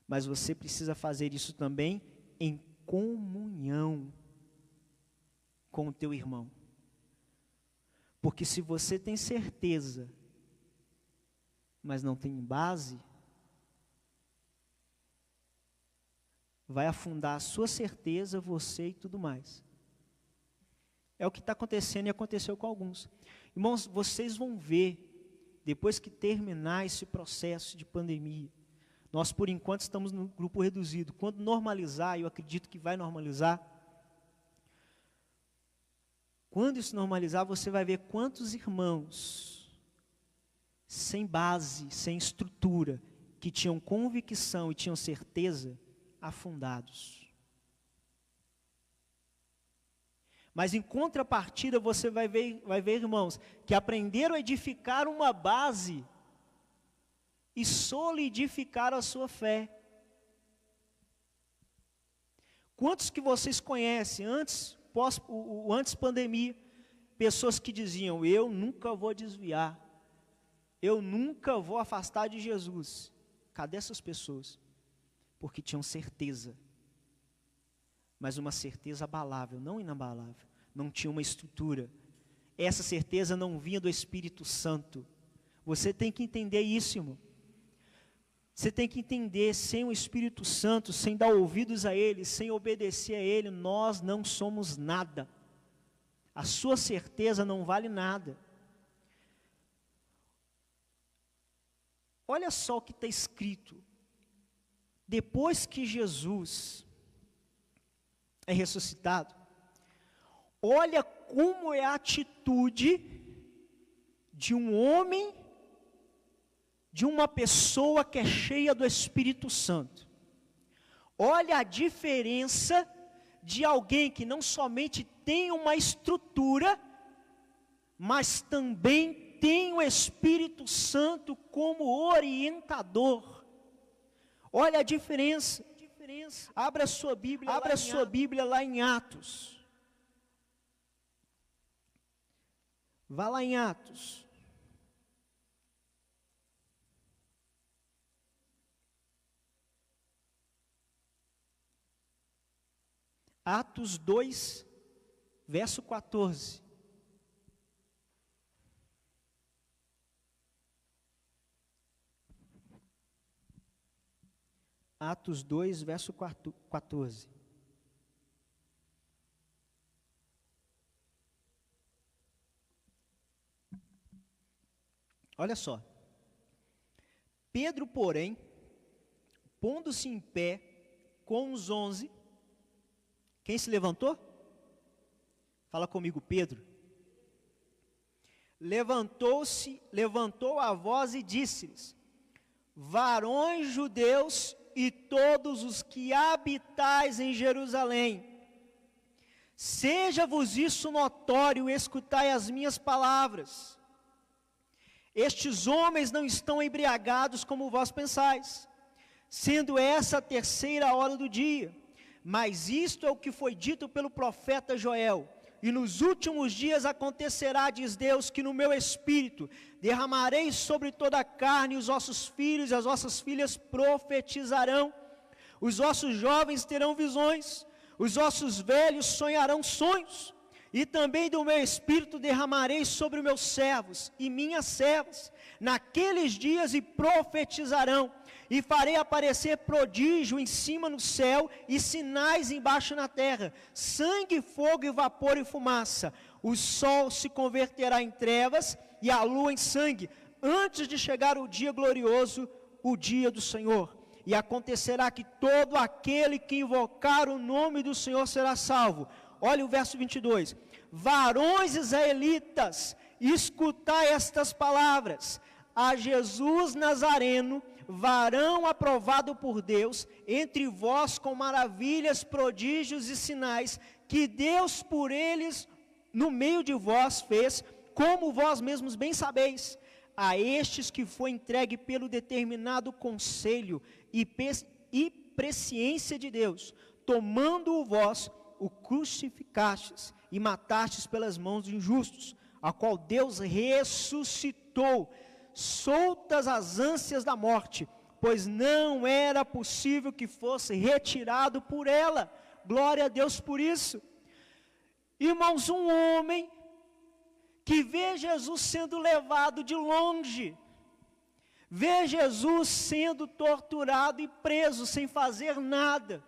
Mas você precisa fazer isso também em comunhão com o teu irmão. Porque se você tem certeza, mas não tem base, vai afundar a sua certeza, você e tudo mais. É o que está acontecendo e aconteceu com alguns. Irmãos, vocês vão ver, depois que terminar esse processo de pandemia, nós por enquanto estamos no grupo reduzido. Quando normalizar, eu acredito que vai normalizar, quando isso normalizar, você vai ver quantos irmãos, sem base, sem estrutura, que tinham convicção e tinham certeza, afundados. Mas em contrapartida você vai ver, irmãos, que aprenderam a edificar uma base e solidificar a sua fé. Quantos que vocês conhecem antes, o antes pandemia, pessoas que diziam: eu nunca vou desviar, eu nunca vou afastar de Jesus. Cadê essas pessoas? Porque tinham certeza, mas uma certeza abalável, não inabalável, não tinha uma estrutura. Essa certeza não vinha do Espírito Santo. Você tem que entender isso, irmão. Você tem que entender, sem o Espírito Santo, sem dar ouvidos a Ele, sem obedecer a Ele, nós não somos nada. A sua certeza não vale nada. Olha só o que está escrito. Depois que Jesus é ressuscitado, olha como é a atitude de um homem, de uma pessoa que é cheia do Espírito Santo. Olha a diferença de alguém que não somente tem uma estrutura, mas também tem o Espírito Santo como orientador. Olha a diferença. Abra a sua Bíblia lá em Atos. Vá lá em Atos. Atos 2, verso 14. Atos 2, verso 14. Olha só. Pedro, porém, pondo-se em pé com os 11, quem se levantou? Fala comigo, Pedro. Levantou a voz e disse-lhes: varões judeus e todos os que habitais em Jerusalém, seja-vos isso notório, escutai as minhas palavras. Estes homens não estão embriagados como vós pensais, sendo essa a terceira hora do dia. Mas isto é o que foi dito pelo profeta Joel: e nos últimos dias acontecerá, diz Deus, que no meu espírito derramarei sobre toda a carne, os vossos filhos e as vossas filhas profetizarão, os vossos jovens terão visões, os vossos velhos sonharão sonhos, e também do meu espírito derramarei sobre os meus servos e minhas servas, naqueles dias, e profetizarão, e farei aparecer prodígio em cima no céu, e sinais embaixo na terra, sangue, fogo e vapor e fumaça. O sol se converterá em trevas, e a lua em sangue, antes de chegar o dia glorioso, o dia do Senhor. E acontecerá que todo aquele que invocar o nome do Senhor será salvo. Olha o verso 22. Varões israelitas, escutai estas palavras: a Jesus Nazareno, varão aprovado por Deus, entre vós com maravilhas, prodígios e sinais, que Deus por eles no meio de vós fez, como vós mesmos bem sabeis. A estes que foi entregue pelo determinado conselho e presciência de Deus, tomando-o vós, o crucificastes e matastes pelas mãos dos injustos, a qual Deus ressuscitou, soltas as ânsias da morte, pois não era possível que fosse retirado por ela. Glória a Deus por isso. Irmãos, um homem que vê Jesus sendo levado de longe, vê Jesus sendo torturado e preso sem fazer nada,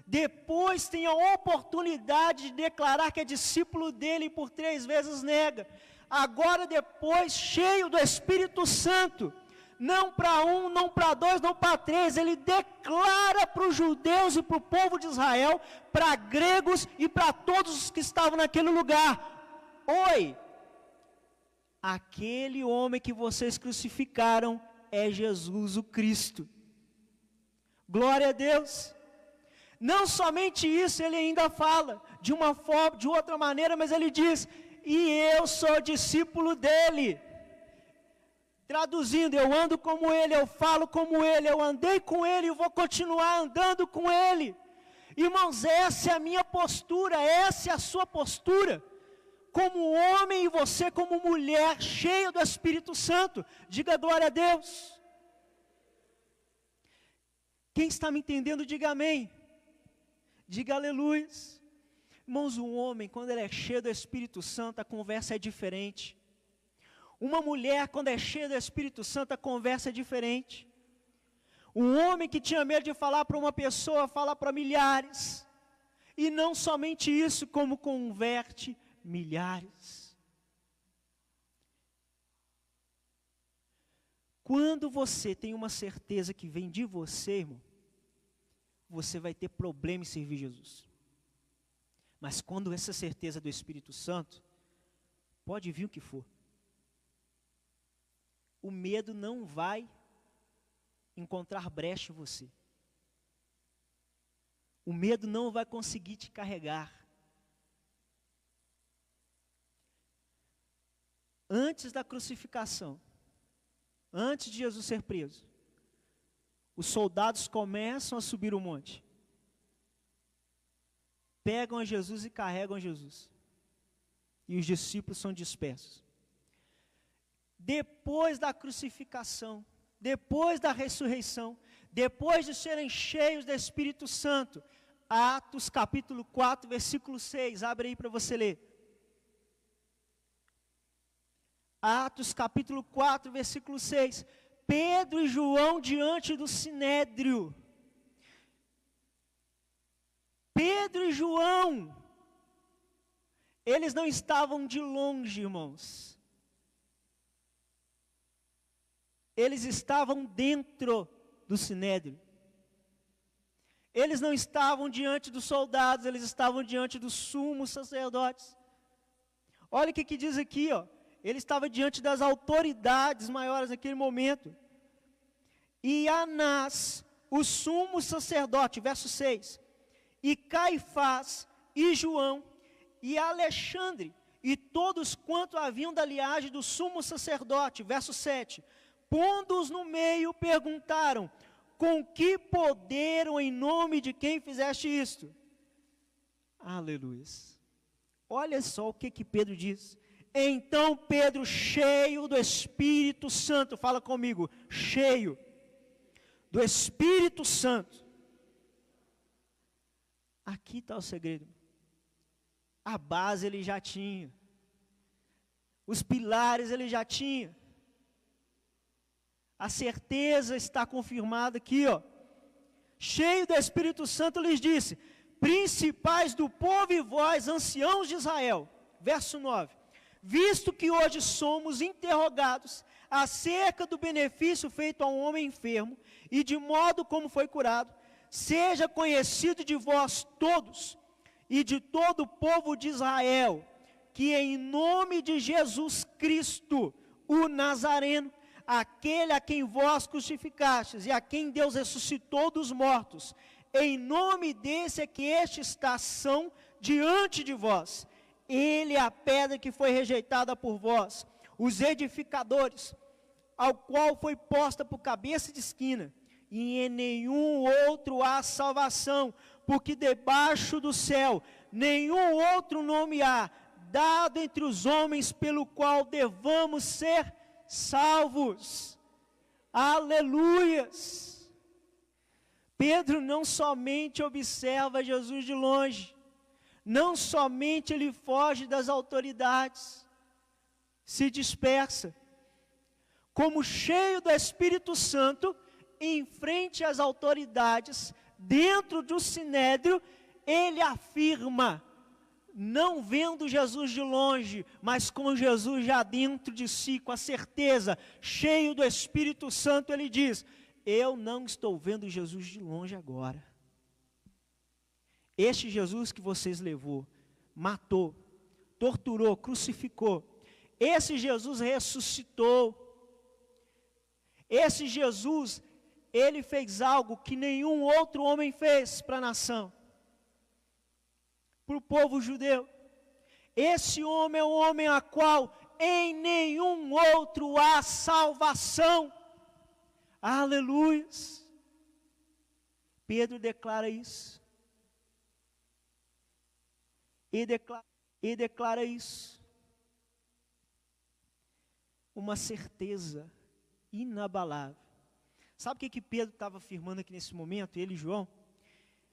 depois tem a oportunidade de declarar que é discípulo dele e por 3 vezes nega. Agora depois, cheio do Espírito Santo, não para 1, não para 2, não para 3, ele declara para os judeus e para o povo de Israel, para gregos e para todos os que estavam naquele lugar: oi, aquele homem que vocês crucificaram é Jesus o Cristo. Glória a Deus. Não somente isso, ele ainda fala de uma forma, de outra maneira, mas ele diz: e eu sou discípulo dele. Traduzindo, eu ando como ele, eu falo como ele, eu andei com ele e vou continuar andando com ele. Irmãos, essa é a minha postura, essa é a sua postura, como homem e você como mulher, cheio do Espírito Santo. Diga glória a Deus. Quem está me entendendo, diga amém. Diga aleluia. Irmãos, um homem, quando ele é cheio do Espírito Santo, a conversa é diferente. Uma mulher, quando é cheia do Espírito Santo, a conversa é diferente. Um homem que tinha medo de falar para uma pessoa, fala para milhares. E não somente isso, como converte milhares. Quando você tem uma certeza que vem de você, irmão, você vai ter problema em servir Jesus. Mas quando essa certeza do Espírito Santo, pode vir o que for, o medo não vai encontrar brecha em você. O medo não vai conseguir te carregar. Antes da crucificação, antes de Jesus ser preso, os soldados começam a subir o monte. Pegam a Jesus e carregam a Jesus. E os discípulos são dispersos. Depois da crucificação, depois da ressurreição, depois de serem cheios do Espírito Santo, Atos capítulo 4, versículo 6, abre aí para você ler. Atos capítulo 4, versículo 6, Pedro e João diante do Sinédrio. Pedro e João, eles não estavam de longe, irmãos. Eles estavam dentro do Sinédrio. Eles não estavam diante dos soldados, eles estavam diante dos sumos sacerdotes. Olha o que diz aqui, ó. Ele estava diante das autoridades maiores naquele momento. E Anás, o sumo sacerdote, verso 6, e Caifás, e João, e Alexandre, e todos quanto haviam da linhagem do sumo sacerdote, verso 7, pondo-os no meio, perguntaram, com que poder ou em nome de quem fizeste isto? Aleluia. Olha só o que Pedro diz. Então Pedro, cheio do Espírito Santo, fala comigo, cheio do Espírito Santo. Aqui está o segredo. A base ele já tinha. Os pilares ele já tinha. A certeza está confirmada aqui, ó. Cheio do Espírito Santo, lhes disse, principais do povo e vós, anciãos de Israel. Verso 9. Visto que hoje somos interrogados acerca do benefício feito a um homem enfermo e de modo como foi curado, seja conhecido de vós todos e de todo o povo de Israel, que em nome de Jesus Cristo, o Nazareno, aquele a quem vós crucificastes e a quem Deus ressuscitou dos mortos, em nome desse é que este está são diante de vós. Ele é a pedra que foi rejeitada por vós, os edificadores, ao qual foi posta por cabeça de esquina, e em nenhum outro há salvação, porque debaixo do céu nenhum outro nome há, dado entre os homens, pelo qual devamos ser salvos. Aleluias. Pedro não somente observa Jesus de longe, não somente ele foge das autoridades, se dispersa, como cheio do Espírito Santo, em frente às autoridades, dentro do Sinédrio, ele afirma, não vendo Jesus de longe, mas com Jesus já dentro de si, com a certeza, cheio do Espírito Santo, ele diz, eu não estou vendo Jesus de longe agora. Este Jesus que vocês levou, matou, torturou, crucificou, esse Jesus ressuscitou, esse Jesus, ele fez algo que nenhum outro homem fez para a nação, para o povo judeu. Esse homem é um homem a qual em nenhum outro há salvação. Aleluia. Pedro declara isso. e declara isso. Uma certeza inabalável. Sabe o que Pedro estava afirmando aqui nesse momento, ele e João?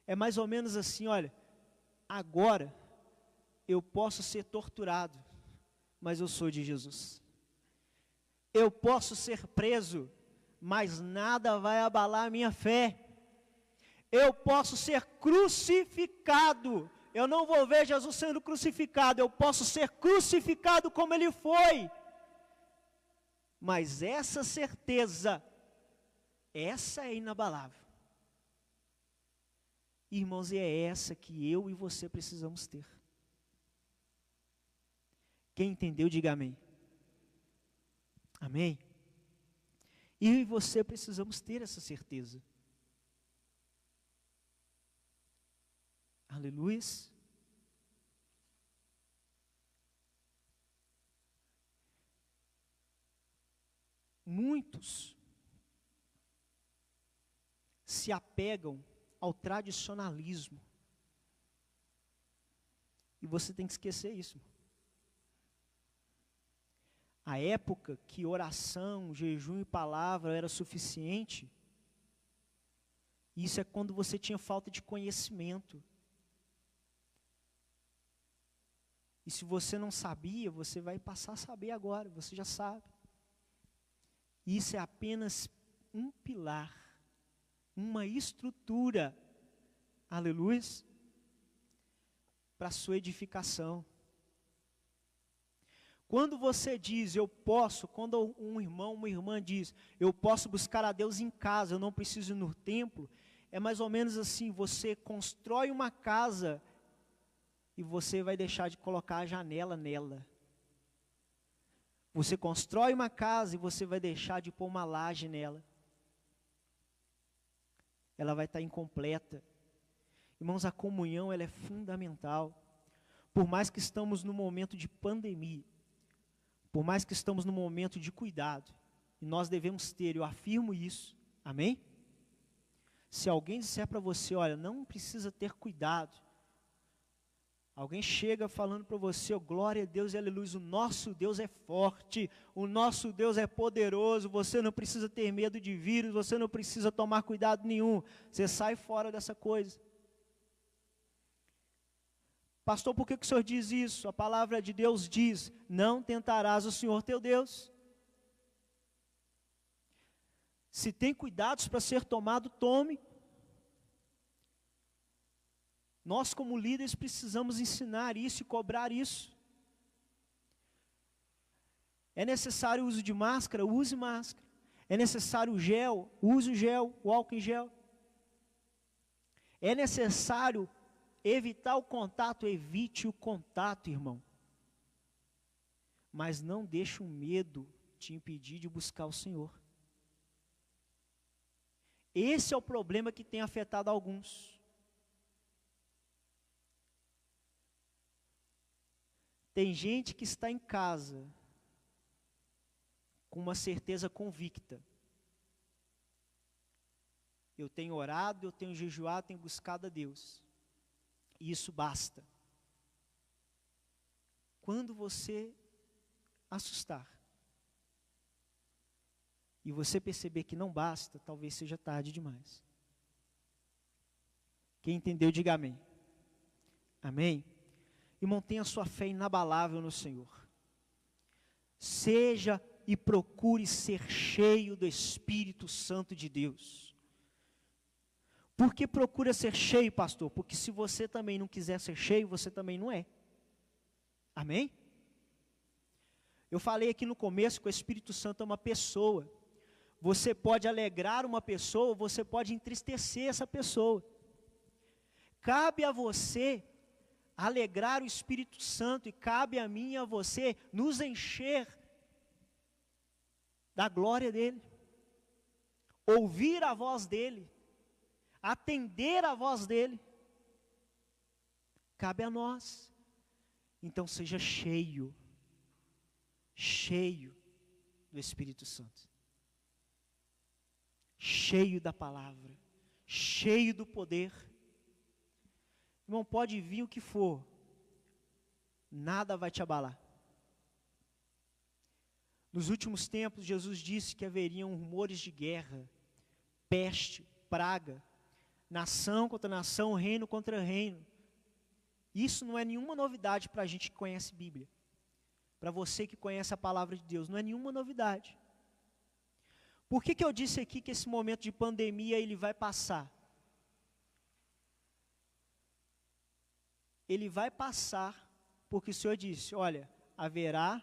É mais ou menos assim, olha, agora eu posso ser torturado, mas eu sou de Jesus. Eu posso ser preso, mas nada vai abalar a minha fé. Eu posso ser crucificado, eu não vou ver Jesus sendo crucificado, eu posso ser crucificado como ele foi. Mas essa certeza, essa é inabalável. Irmãos, e é essa que eu e você precisamos ter. Quem entendeu, diga amém. Amém? Eu e você precisamos ter essa certeza. Aleluia. Muitos se apegam ao tradicionalismo. E você tem que esquecer isso. A época que oração, jejum e palavra era suficiente, isso é quando você tinha falta de conhecimento. E se você não sabia, você vai passar a saber agora, você já sabe. Isso é apenas um pilar, uma estrutura, aleluia, para a sua edificação. Quando você diz, eu posso, quando um irmão, uma irmã diz, eu posso buscar a Deus em casa, eu não preciso ir no templo, é mais ou menos assim, você constrói uma casa e você vai deixar de colocar a janela nela. Você constrói uma casa e você vai deixar de pôr uma laje nela. Ela vai estar incompleta. Irmãos, a comunhão ela é fundamental. Por mais que estamos num momento de pandemia, por mais que estamos num momento de cuidado, e nós devemos ter, eu afirmo isso, amém? Se alguém disser para você, olha, não precisa ter cuidado, alguém chega falando para você, oh, glória a Deus e aleluia, o nosso Deus é forte, o nosso Deus é poderoso, você não precisa ter medo de vírus, você não precisa tomar cuidado nenhum, você sai fora dessa coisa. Pastor, por que o senhor diz isso? A palavra de Deus diz, não tentarás o Senhor teu Deus. Se tem cuidados para ser tomado, tome. Nós como líderes precisamos ensinar isso e cobrar isso. É necessário o uso de máscara? Use máscara. É necessário o gel? Use o gel, o álcool em gel. É necessário evitar o contato? Evite o contato, irmão. Mas não deixe o medo te impedir de buscar o Senhor. Esse é o problema que tem afetado alguns. Tem gente que está em casa com uma certeza convicta. Eu tenho orado, eu tenho jejuado, tenho buscado a Deus. E isso basta. Quando você assustar e você perceber que não basta, talvez seja tarde demais. Quem entendeu, diga amém. Amém? E mantenha a sua fé inabalável no Senhor. Seja e procure ser cheio do Espírito Santo de Deus. Por que procura ser cheio, pastor? Porque se você também não quiser ser cheio, você também não é. Amém? Eu falei aqui no começo que o Espírito Santo é uma pessoa. Você pode alegrar uma pessoa, você pode entristecer essa pessoa. Cabe a você alegrar o Espírito Santo e cabe a mim e a você nos encher da glória dele, ouvir a voz dele, atender a voz dele, cabe a nós. Então seja cheio do Espírito Santo, cheio da palavra, cheio do poder. Irmão, pode vir o que for, nada vai te abalar. Nos últimos tempos, Jesus disse que haveriam rumores de guerra, peste, praga, nação contra nação, reino contra reino. Isso não é nenhuma novidade para a gente que conhece a Bíblia. Para você que conhece a palavra de Deus, não é nenhuma novidade. Por que eu disse aqui que esse momento de pandemia ele vai passar? Ele vai passar porque o Senhor disse, olha, haverá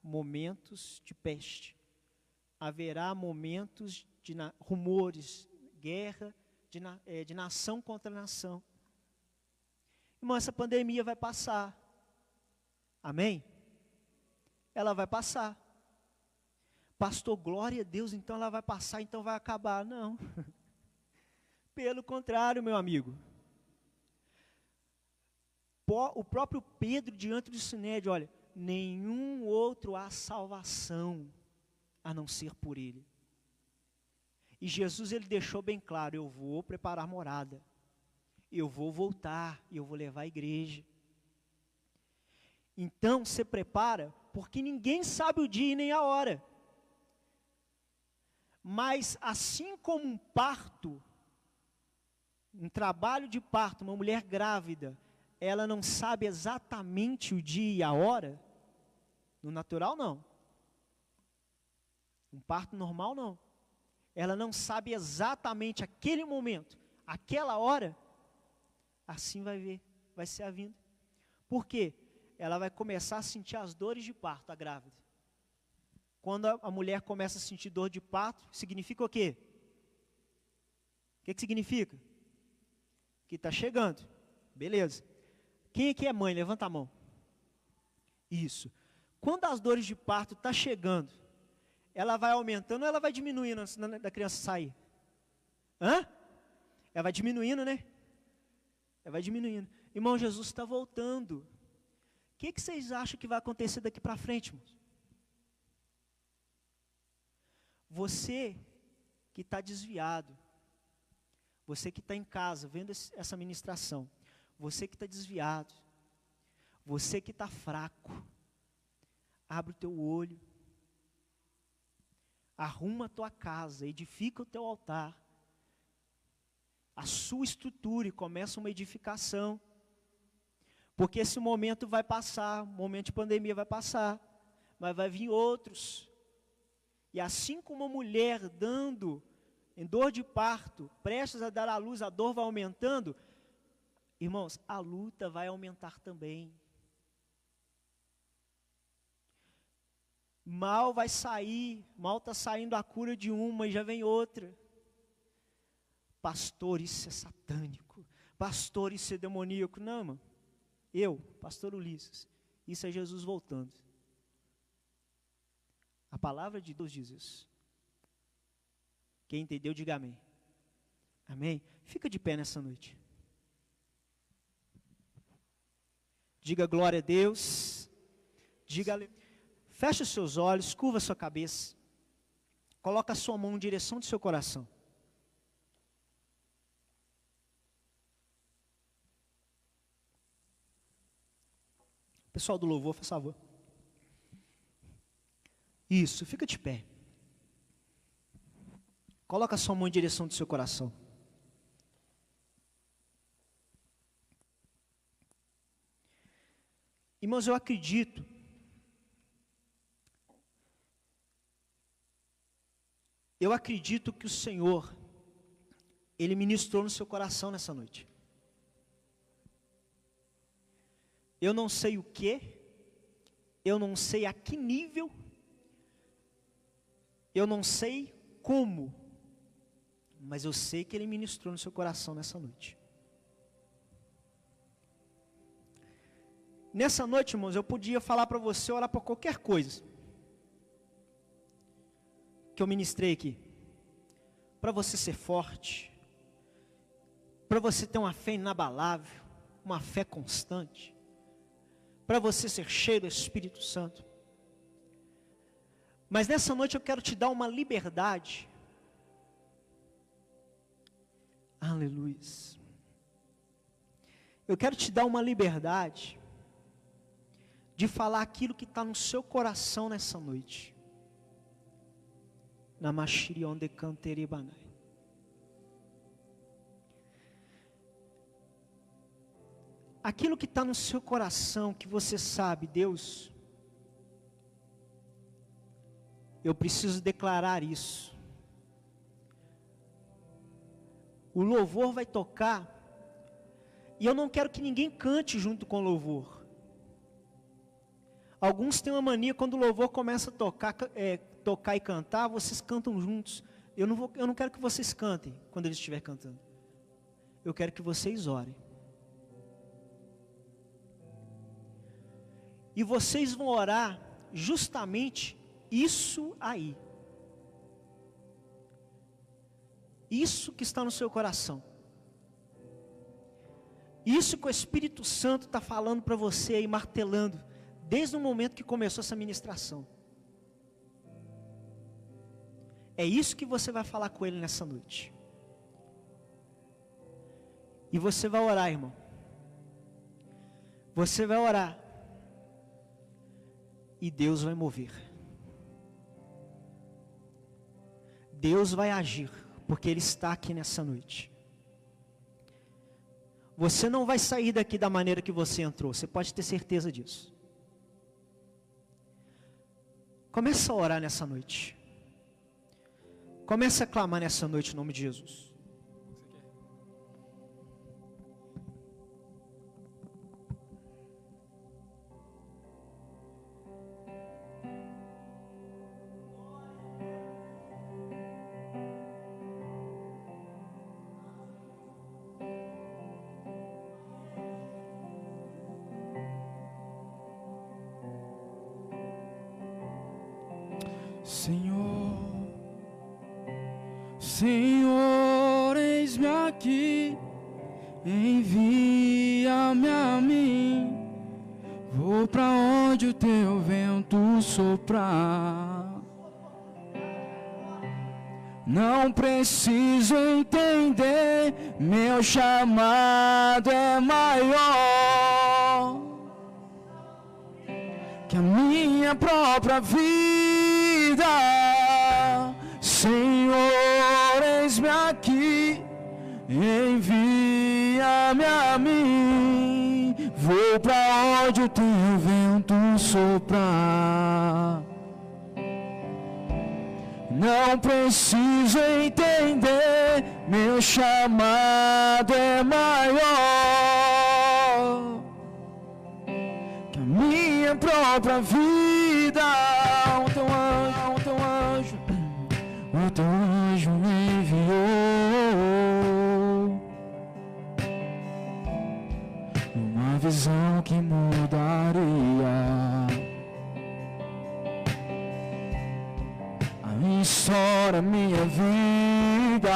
momentos de peste, haverá momentos de rumores, guerra, de nação contra nação. Irmão, essa pandemia vai passar. Amém? Ela vai passar. Pastor, glória a Deus, então ela vai passar, então vai acabar. Não. Pelo contrário, meu amigo. O próprio Pedro, diante do Sinédrio, olha, nenhum outro há salvação, a não ser por ele. E Jesus, ele deixou bem claro, eu vou preparar morada. Eu vou voltar e eu vou levar a igreja. Então, se prepara, porque ninguém sabe o dia e nem a hora. Mas, assim como um parto, um trabalho de parto, uma mulher grávida, ela não sabe exatamente o dia e a hora, no natural não. Um parto normal não. Ela não sabe exatamente aquele momento, aquela hora, assim vai ser a vinda. Por quê? Ela vai começar a sentir as dores de parto, a grávida. Quando a mulher começa a sentir dor de parto, significa o quê? O que significa? Que está chegando. Beleza. Quem aqui é mãe? Levanta a mão. Isso. Quando as dores de parto estão chegando, ela vai aumentando ou ela vai diminuindo antes da criança sair? Hã? Ela vai diminuindo, né? Ela vai diminuindo. Irmão, Jesus está voltando. O que vocês acham que vai acontecer daqui para frente, irmãos? Você que está desviado, você que está em casa vendo essa ministração, você que está desviado, você que está fraco, abre o teu olho, arruma a tua casa, edifica o teu altar, a sua estrutura e começa uma edificação, porque esse momento vai passar, o momento de pandemia vai passar, mas vai vir outros. E assim como uma mulher dando em dor de parto, prestes a dar à luz, a dor vai aumentando, irmãos, a luta vai aumentar também. Mal vai sair, mal está saindo a cura de uma e já vem outra. Pastor, isso é satânico. Pastor, isso é demoníaco. Não, irmão. Eu, pastor Ulisses, isso é Jesus voltando. A palavra de Deus diz isso. Quem entendeu, diga amém. Amém? Fica de pé nessa noite. Diga glória a Deus. Diga, feche os seus olhos, curva a sua cabeça. Coloca a sua mão em direção do seu coração. Pessoal do louvor, faz favor. Isso, fica de pé. Coloca a sua mão em direção do seu coração. Irmãos, eu acredito que o Senhor, Ele ministrou no seu coração nessa noite. Eu não sei o que, eu não sei a que nível, eu não sei como, mas eu sei que Ele ministrou no seu coração nessa noite. Nessa noite, irmãos, eu podia falar para você, orar por qualquer coisa que eu ministrei aqui, para você ser forte, para você ter uma fé inabalável, uma fé constante, para você ser cheio do Espírito Santo. Mas nessa noite eu quero te dar uma liberdade. Aleluia. Eu quero te dar uma liberdade de falar aquilo que está no seu coração nessa noite. Namashirion de Canteribanai. Aquilo que está no seu coração, que você sabe, Deus, eu preciso declarar isso. O louvor vai tocar, e eu não quero que ninguém cante junto com o louvor. Alguns têm uma mania, quando o louvor começa a tocar e cantar, vocês cantam juntos. Eu não quero que vocês cantem quando ele estiver cantando. Eu quero que vocês orem. E vocês vão orar justamente isso aí. Isso que está no seu coração. Isso que o Espírito Santo está falando para você aí, martelando, desde o momento que começou essa ministração. É isso que você vai falar com Ele nessa noite. E você vai orar, irmão. Você vai orar. E Deus vai mover. Deus vai agir, porque Ele está aqui nessa noite. Você não vai sair daqui da maneira que você entrou, você pode ter certeza disso. Comece a orar nessa noite. Comece a clamar nessa noite em nome de Jesus. Senhor, Senhor, eis-me aqui, envia-me a mim, vou pra onde o teu vento soprar. Não preciso entender, meu chamado é maior que a minha própria vida. Senhor, eis-me aqui, envia-me a mim, vou pra onde o teu vento soprar. Não preciso entender, meu chamado é maior que a minha própria vida. O teu anjo me enviou uma visão que mudaria a minha história, a minha vida.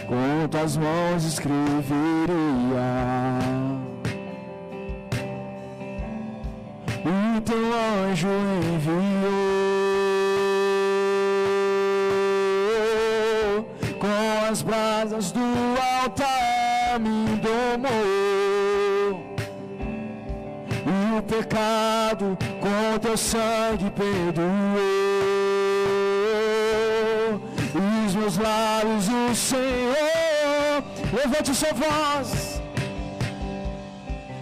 Com tuas mãos escreveria. O teu anjo enviou, com as brasas do altar me domou. O pecado com teu sangue perdoou. Os meus lábios o Senhor, levante sua voz.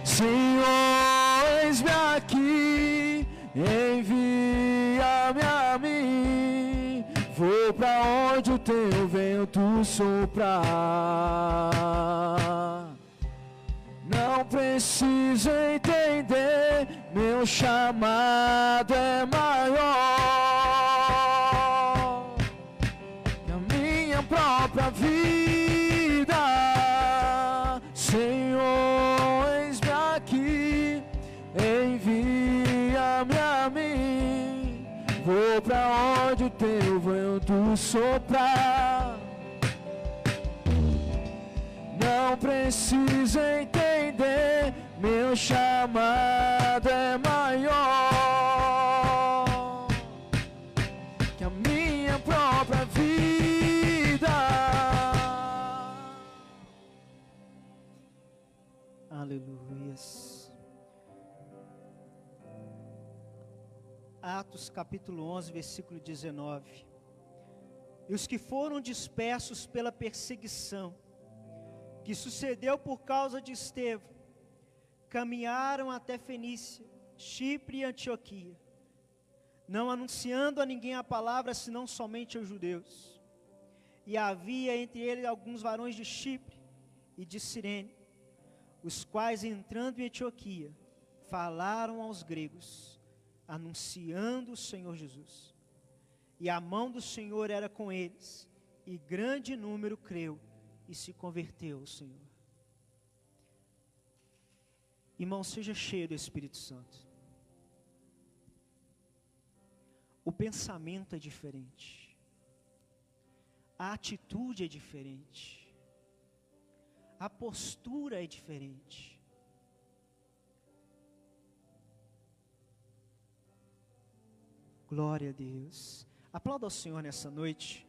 Senhor, eis-me aqui, envia-me a mim, vou pra onde o teu vento soprar. Não preciso entender, meu chamado é maior que a minha própria vida. Senhor, eis-me aqui, envia-me a mim, vou pra onde o teu vento soprar. Não preciso entender, meu chamado é maior que a minha própria vida. Aleluia. Atos capítulo 11, versículo 19. E os que foram dispersos pela perseguição, que sucedeu por causa de Estevão, caminharam até Fenícia, Chipre e Antioquia, não anunciando a ninguém a palavra, senão somente aos judeus. E havia entre eles alguns varões de Chipre e de Cirene, os quais, entrando em Antioquia, falaram aos gregos, anunciando o Senhor Jesus. E a mão do Senhor era com eles, e grande número creu e se converteu ao Senhor. Irmão, seja cheio do Espírito Santo. O pensamento é diferente, a atitude é diferente, a postura é diferente. Glória a Deus. Aplauda ao Senhor nessa noite.